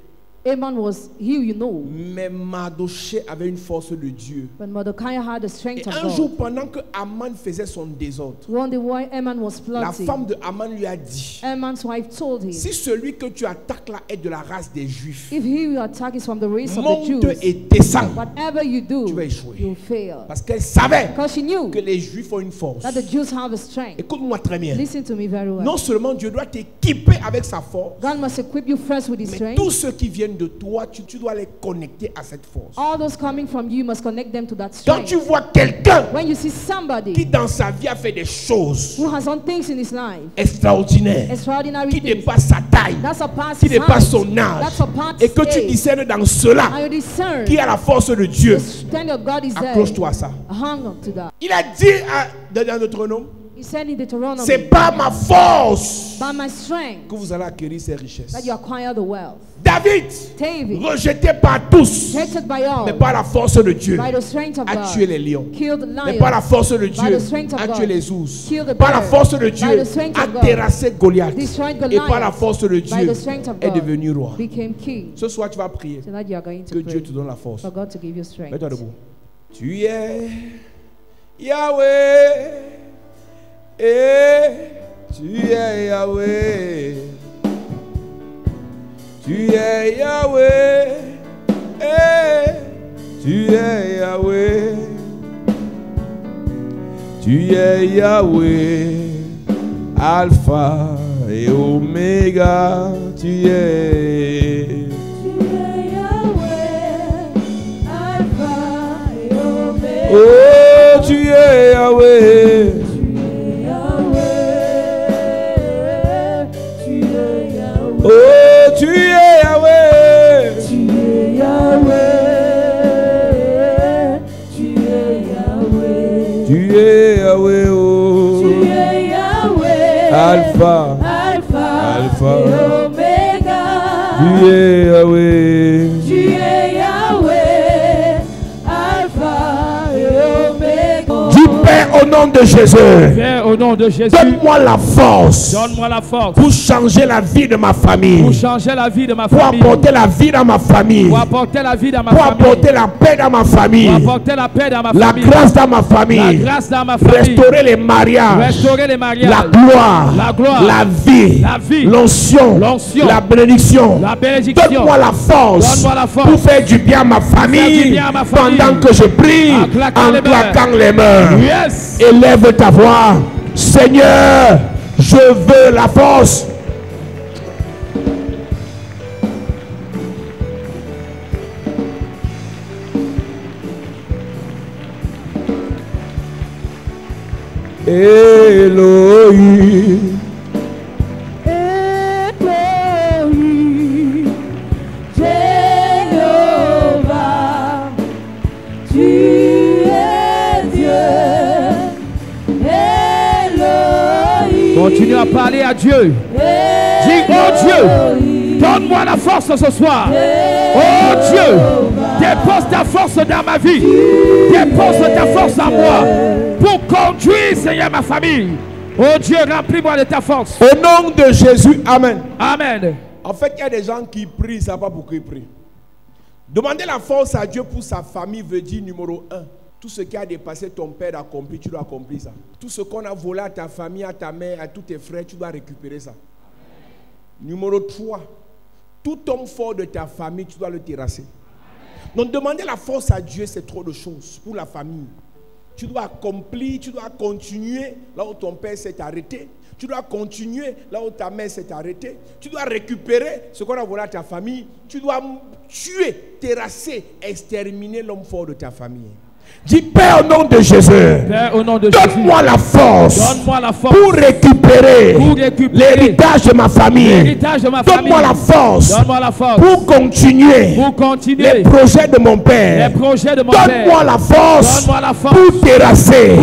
C: Aman was he you know,
B: Mais Mardochée avait une force de Dieu.
C: but Mordecai had the strength
B: Et
C: of
B: un
C: God.
B: jour, pendant que Aman faisait son désordre,
C: One day while Aman was
B: la
C: plotting,
B: femme de Aman lui a dit,
C: Aman's wife told him,
B: si celui que tu attaques là est de la race des Juifs,
C: if he you attack is from the race of the
B: monte
C: Jews,
B: et descends.
C: whatever you do,
B: Tu vas échouer.
C: you'll fail.
B: Parce qu'elle savait
C: Because she knew
B: que les Juifs ont une force.
C: that the Jews have a strength.
B: Écoute-moi très bien.
C: Listen to me very well.
B: Non seulement Dieu doit t'équiper avec sa force,
C: God must equip you first with his
B: mais
C: strength.
B: tous ceux qui viennent de toi, tu dois les connecter à cette force.
C: All those coming from you must connect them to that
B: Quand tu
C: strength.
B: vois quelqu'un
C: When you see
B: qui
C: somebody
B: dans sa vie a fait des choses
C: who has done things in his life,
B: extraordinaires,
C: extraordinary
B: qui
C: things,
B: dépasse sa taille,
C: that's a past
B: qui dépasse
C: height,
B: son âge,
C: that's a past
B: et que tu
C: age,
B: discernes dans cela
C: and you discern
B: qui a la force de Dieu,
C: the strength of God is there.
B: accroche-toi à ça.
C: Hang on to that.
B: Il a dit dans Deutéronome,
C: He said in Deuteronomy,
B: c'est pas ma force
C: by my strength
B: que vous allez acquérir ces richesses.
C: that you acquire the wealth.
B: David,
C: David,
B: rejeté par tous,
C: rejected by all,
B: mais par la force de Dieu,
C: by the strength of
B: a tué
C: God,
B: les lions.
C: killed the
B: Mais par la
C: lion,
B: force de
C: by
B: Dieu,
C: the strength of
B: a
C: God,
B: tué les ours.
C: killed the
B: Par la
C: bear,
B: force de
C: by
B: Dieu,
C: the strength
B: a
C: of God,
B: terrassé Goliath.
C: destroyed
B: Et par la
C: Goliath,
B: force de
C: by
B: Dieu,
C: the strength of
B: est
C: God,
B: devenu roi.
C: became king.
B: Ce soir, tu vas prier
C: Tonight you are going to
B: que Dieu
C: pray
B: te donne la force.
C: for God to give you strength.
B: Mets-toi debout. Tu es Yahweh. Et tu es Yahweh. Tu es Yahweh. Et tu es Yahweh. Tu es Yahweh. Alpha et Oméga. Tu es. Oh, tu es Yahweh. Oh, tu es Yahweh. Tu es Yahweh. Oh. Alpha. Alpha. Tu es Yahweh. Père, au nom de Jésus,
D: Père, au nom de Jésus,
B: donne-moi la force.
D: donne-moi la force
B: Pour changer la vie de ma famille.
D: pour changer la vie de ma
B: Pour
D: famille,
B: apporter la vie dans ma famille.
D: pour apporter la vie dans ma
B: Pour
D: famille,
B: apporter la paix dans ma famille.
D: pour apporter la paix dans ma
B: La
D: famille,
B: grâce dans ma famille.
D: la grâce dans ma famille,
B: Restaurer les mariages.
D: restaurer les mariages,
B: La gloire.
D: la gloire,
B: La vie.
D: la vie,
B: L'onction.
D: l'onction,
B: La bénédiction.
D: la bénédiction.
B: Donne-moi la force.
D: Donne-moi la force
B: pour faire du bien à ma famille.
D: bien à ma famille.
B: Pendant que je prie.
D: En claquant les mains.
B: claquant les mains.
D: Yes.
B: Élève ta voix. Seigneur, je veux la force. Elohim.
D: Continue à parler à Dieu. Dis, oh Dieu, donne-moi la force ce soir. Oh Dieu, dépose ta force dans ma vie. Dépose ta force en moi pour conduire, Seigneur, ma famille. Oh Dieu, remplis-moi de ta force.
B: Au nom de Jésus, Amen.
D: Amen.
B: En fait, il y a des gens qui prient, ça ne va pas pourquoi ils prient. Demander la force à Dieu pour sa famille veut dire numéro 1. Tout ce qui a dépassé ton père d'accomplir, tu dois accomplir ça. Tout ce qu'on a volé à ta famille, à ta mère, à tous tes frères, tu dois récupérer ça. Numéro 3. Tout homme fort de ta famille, tu dois le terrasser. Donc demander la force à Dieu, c'est trop de choses pour la famille. Tu dois accomplir, tu dois continuer là où ton père s'est arrêté. Tu dois continuer là où ta mère s'est arrêtée. Tu dois récupérer ce qu'on a volé à ta famille. Tu dois tuer, terrasser, exterminer l'homme fort de ta famille. Dis Père au nom de Jésus, donne-moi la force pour récupérer l'héritage de ma famille. Donne-moi la force pour continuer les projets de mon père. Donne-moi la force pour terrasser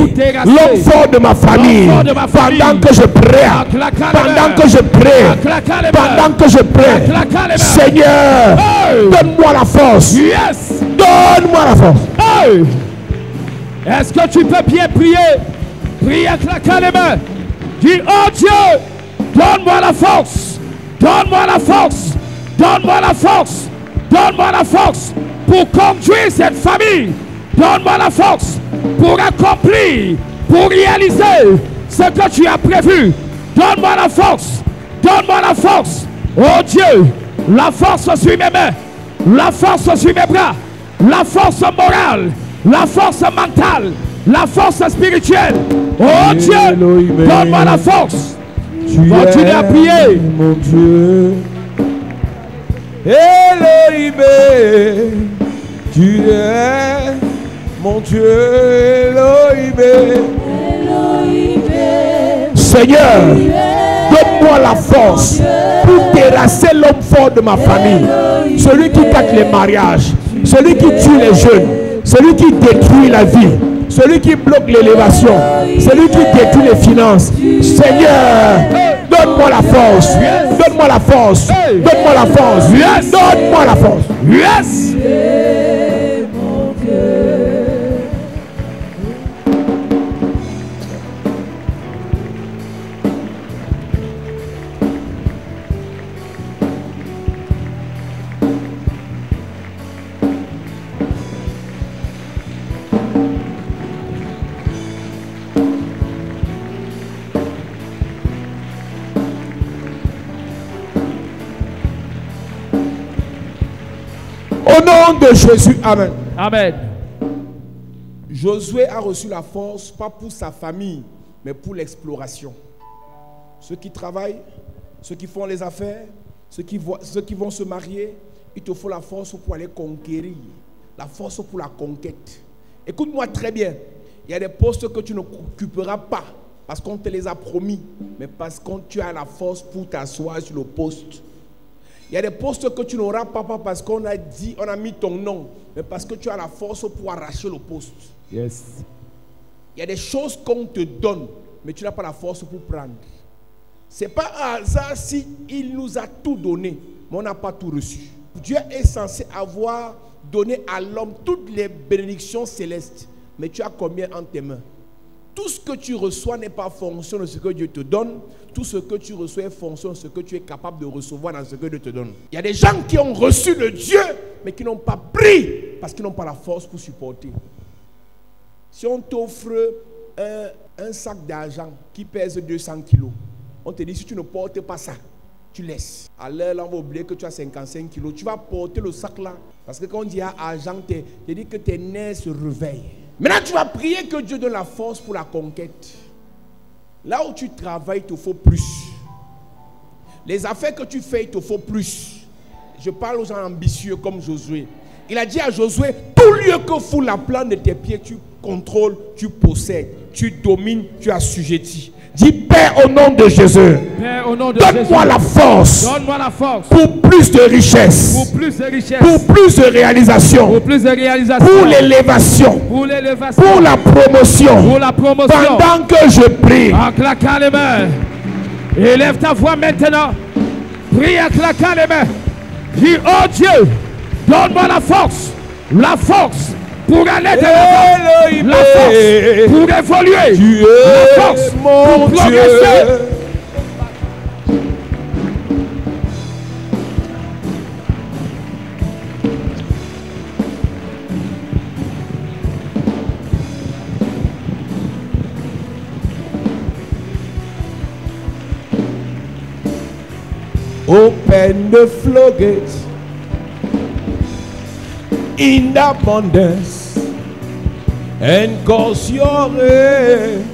B: l'homme fort de ma famille. Pendant que je prie, pendant que je prie, pendant que je prie, Seigneur, donne-moi la force. Donne-moi la force.
D: Est-ce que tu peux bien prier? Prie à claquer les mains. Dis, oh Dieu, donne-moi la force. Donne-moi la force. Donne-moi la force. Donne-moi la force pour conduire cette famille. Donne-moi la force pour accomplir, pour réaliser ce que tu as prévu. Donne-moi la force. Donne-moi la force. Oh Dieu, la force sur mes mains. La force sur mes bras. La force morale. La force mentale, la force spirituelle. Oh Dieu, donne-moi la force. Continue à prier.
B: Mon Dieu, Elohim, tu es mon Dieu, Elohim. Seigneur, donne-moi la force pour terrasser l'homme fort de ma famille. Celui qui casse les mariages, celui qui tue les jeunes, celui qui détruit la vie, celui qui bloque l'élévation, celui qui détruit les finances. Seigneur, donne-moi la force. Donne-moi la force. Donne-moi la force. Donne-moi la force. Yes. Au nom de Jésus, amen.
D: Amen.
B: Josué a reçu la force, pas pour sa famille, mais pour l'exploration. Ceux qui travaillent, ceux qui font les affaires, ceux qui vont se marier, il te faut la force pour aller conquérir. La force pour la conquête. Écoute-moi très bien. Il y a des postes que tu n'occuperas pas parce qu'on te les a promis, mais parce que tu as la force pour t'asseoir sur le poste. Il y a des postes que tu n'auras pas parce qu'on a dit, on a mis ton nom, mais parce que tu as la force pour arracher le poste.
D: Yes.
B: Il y a des choses qu'on te donne, mais tu n'as pas la force pour prendre. Ce n'est pas un hasard si il nous a tout donné, mais on n'a pas tout reçu. Dieu est censé avoir donné à l'homme toutes les bénédictions célestes, mais tu as combien en tes mains? Tout ce que tu reçois n'est pas fonction de ce que Dieu te donne. Tout ce que tu reçois est fonction de ce que tu es capable de recevoir dans ce que Dieu te donne. Il y a des gens qui ont reçu le Dieu, mais qui n'ont pas pris parce qu'ils n'ont pas la force pour supporter. Si on t'offre un sac d'argent qui pèse 200 kilos, on te dit si tu ne portes pas ça, tu laisses. À l'heure, là, on va oublier que tu as 55 kilos. Tu vas porter le sac là. Parce que quand on dit à argent, tu dis que tes nerfs se réveillent. Maintenant, tu vas prier que Dieu donne la force pour la conquête. Là où tu travailles, il te faut plus. Les affaires que tu fais, il te faut plus. Je parle aux gens ambitieux comme Josué. Il a dit à Josué, tout lieu que fout la plante de tes pieds, tu contrôles, tu possèdes, tu domines, tu assujettis. Dis Père au nom de Jésus. Donne-moi la force.
D: Donne-moi la force.
B: Pour plus de richesse.
D: Pour plus de richesse.
B: Pour plus de réalisation.
D: Pour plus de réalisation.
B: Pour l'élévation.
D: Pour l'élévation.
B: Pour la promotion.
D: Pour la promotion.
B: Pendant que je prie.
D: En claquant les mains. Élève ta voix maintenant. Prie en claquant les mains. Dis, oh Dieu, donne-moi la force. La force. Pour aller de l'avant, la force pour évoluer,
B: tu
D: la force pour progresser.
B: Open the floodgates in abundance. And cause your rain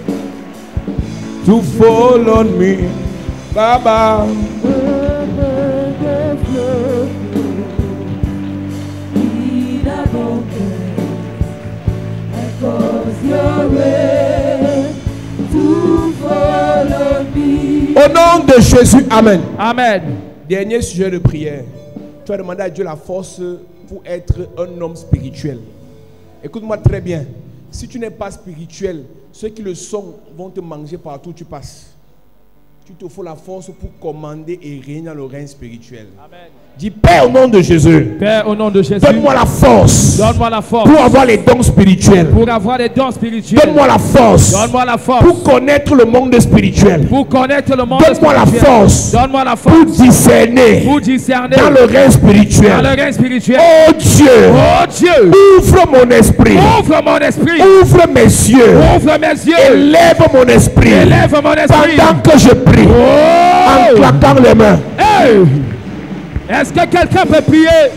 B: to fall on me, Baba. nom de Jésus, amen.
D: Amen.
B: Dernier sujet de prière. Tu vas demander à Dieu la force pour être un homme spirituel. Écoute-moi très bien. Si tu n'es pas spirituel, ceux qui le sont vont te manger partout où tu passes. Tu te faut la force pour commander et régner dans le règne spirituel. Amen. Dis Père au nom de Jésus.
D: Père au nom de Jésus.
B: Donne-moi la force.
D: Donne-moi la force.
B: Pour avoir les dons spirituels.
D: Pour avoir les dons spirituels.
B: Donne-moi la force.
D: Donne-moi la force.
B: Pour connaître le monde spirituel.
D: Pour connaître le monde
B: Donne-moi la force.
D: Donne-moi la force.
B: Pour discerner.
D: Pour discerner.
B: Dans le règne spirituel.
D: Dans le règne spirituel.
B: Oh Dieu.
D: Oh Dieu.
B: Ouvre mon esprit.
D: Ouvre mon esprit.
B: Ouvre mes yeux.
D: Ouvre mes yeux.
B: Élève mon esprit.
D: Élève mon esprit.
B: Pendant que je prie. En claquant les mains.
D: Hey. Est-ce que quelqu'un peut prier?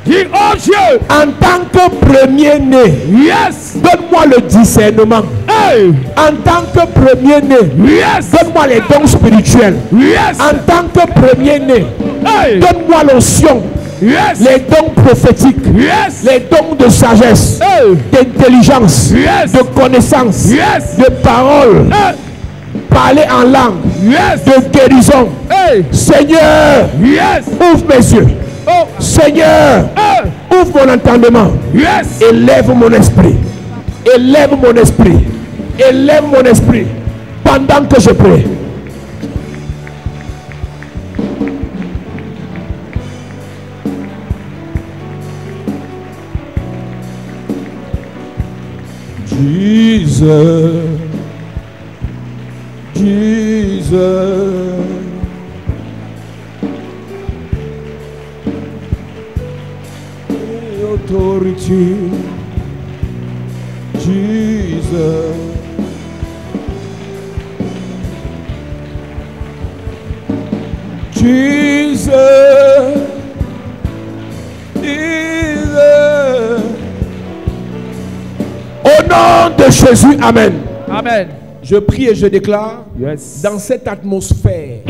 D: Dis, oh Dieu,
B: en tant que premier-né,
D: yes,
B: donne-moi le discernement.
D: Hey.
B: En tant que premier-né,
D: yes,
B: donne-moi les dons spirituels.
D: Yes.
B: En tant que premier-né, hey, donne-moi l'onction. Yes. Les dons prophétiques, yes, les dons de sagesse, hey, d'intelligence, yes, de connaissance, yes, de parole, hey, parler en langue, yes, de guérison. Hey. Seigneur, yes, ouvre mes yeux. Oh. Seigneur, ouvre mon entendement. Yes. Élève mon esprit. Élève mon esprit. Élève mon esprit pendant que je prie. Jesus. Jesus. Authority. Jesus. Jesus. Jesus. Au nom de Jésus, amen.
D: Amen.
B: Je prie et je déclare,
D: yes,
B: dans cette atmosphère,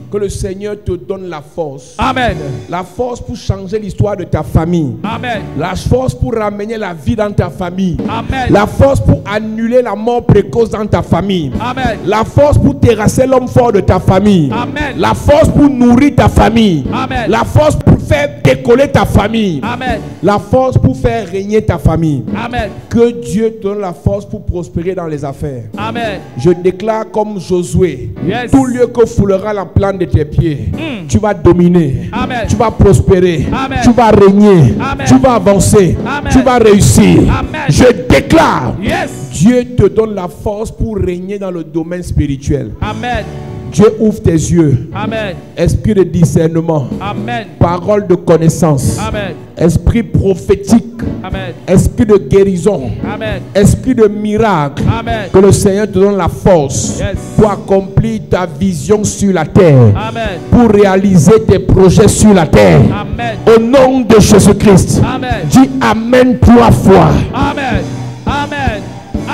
B: que le Seigneur te donne la force.
D: Amen.
B: La force pour changer l'histoire de ta famille.
D: Amen.
B: La force pour ramener la vie dans ta famille.
D: Amen.
B: La force pour annuler la mort précoce dans ta famille.
D: Amen.
B: La force pour terrasser l'homme fort de ta famille.
D: Amen.
B: La force pour nourrir ta famille.
D: Amen.
B: La force pour faire décoller ta famille.
D: Amen.
B: La force pour faire régner ta famille.
D: Amen.
B: Que Dieu te donne la force pour prospérer dans les affaires.
D: Amen.
B: Je déclare comme Josué,
D: yes,
B: tout lieu que foulera la plante de tes pieds, tu vas dominer.
D: Amen.
B: Tu vas prospérer.
D: Amen.
B: Tu vas régner.
D: Amen.
B: Tu vas avancer.
D: Amen.
B: Tu vas réussir.
D: Amen.
B: Je déclare,
D: yes,
B: Dieu te donne la force pour régner dans le domaine spirituel.
D: Amen.
B: Dieu ouvre tes yeux.
D: Amen.
B: Esprit de discernement.
D: Amen.
B: Parole de connaissance.
D: Amen.
B: Esprit prophétique.
D: Amen.
B: Esprit de guérison.
D: Amen.
B: Esprit de miracle.
D: Amen.
B: Que le Seigneur te donne la force,
D: yes,
B: pour accomplir ta vision sur la terre.
D: Amen.
B: Pour réaliser tes projets sur la terre.
D: Amen.
B: Au nom de Jésus-Christ.
D: Amen.
B: Dis Amen 3 fois.
D: Amen. Amen.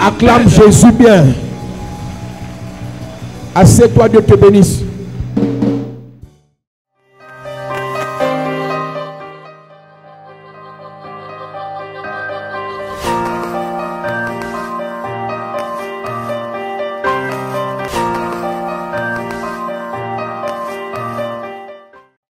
B: Acclame Jésus bien. Assieds-toi, Dieu te bénisse.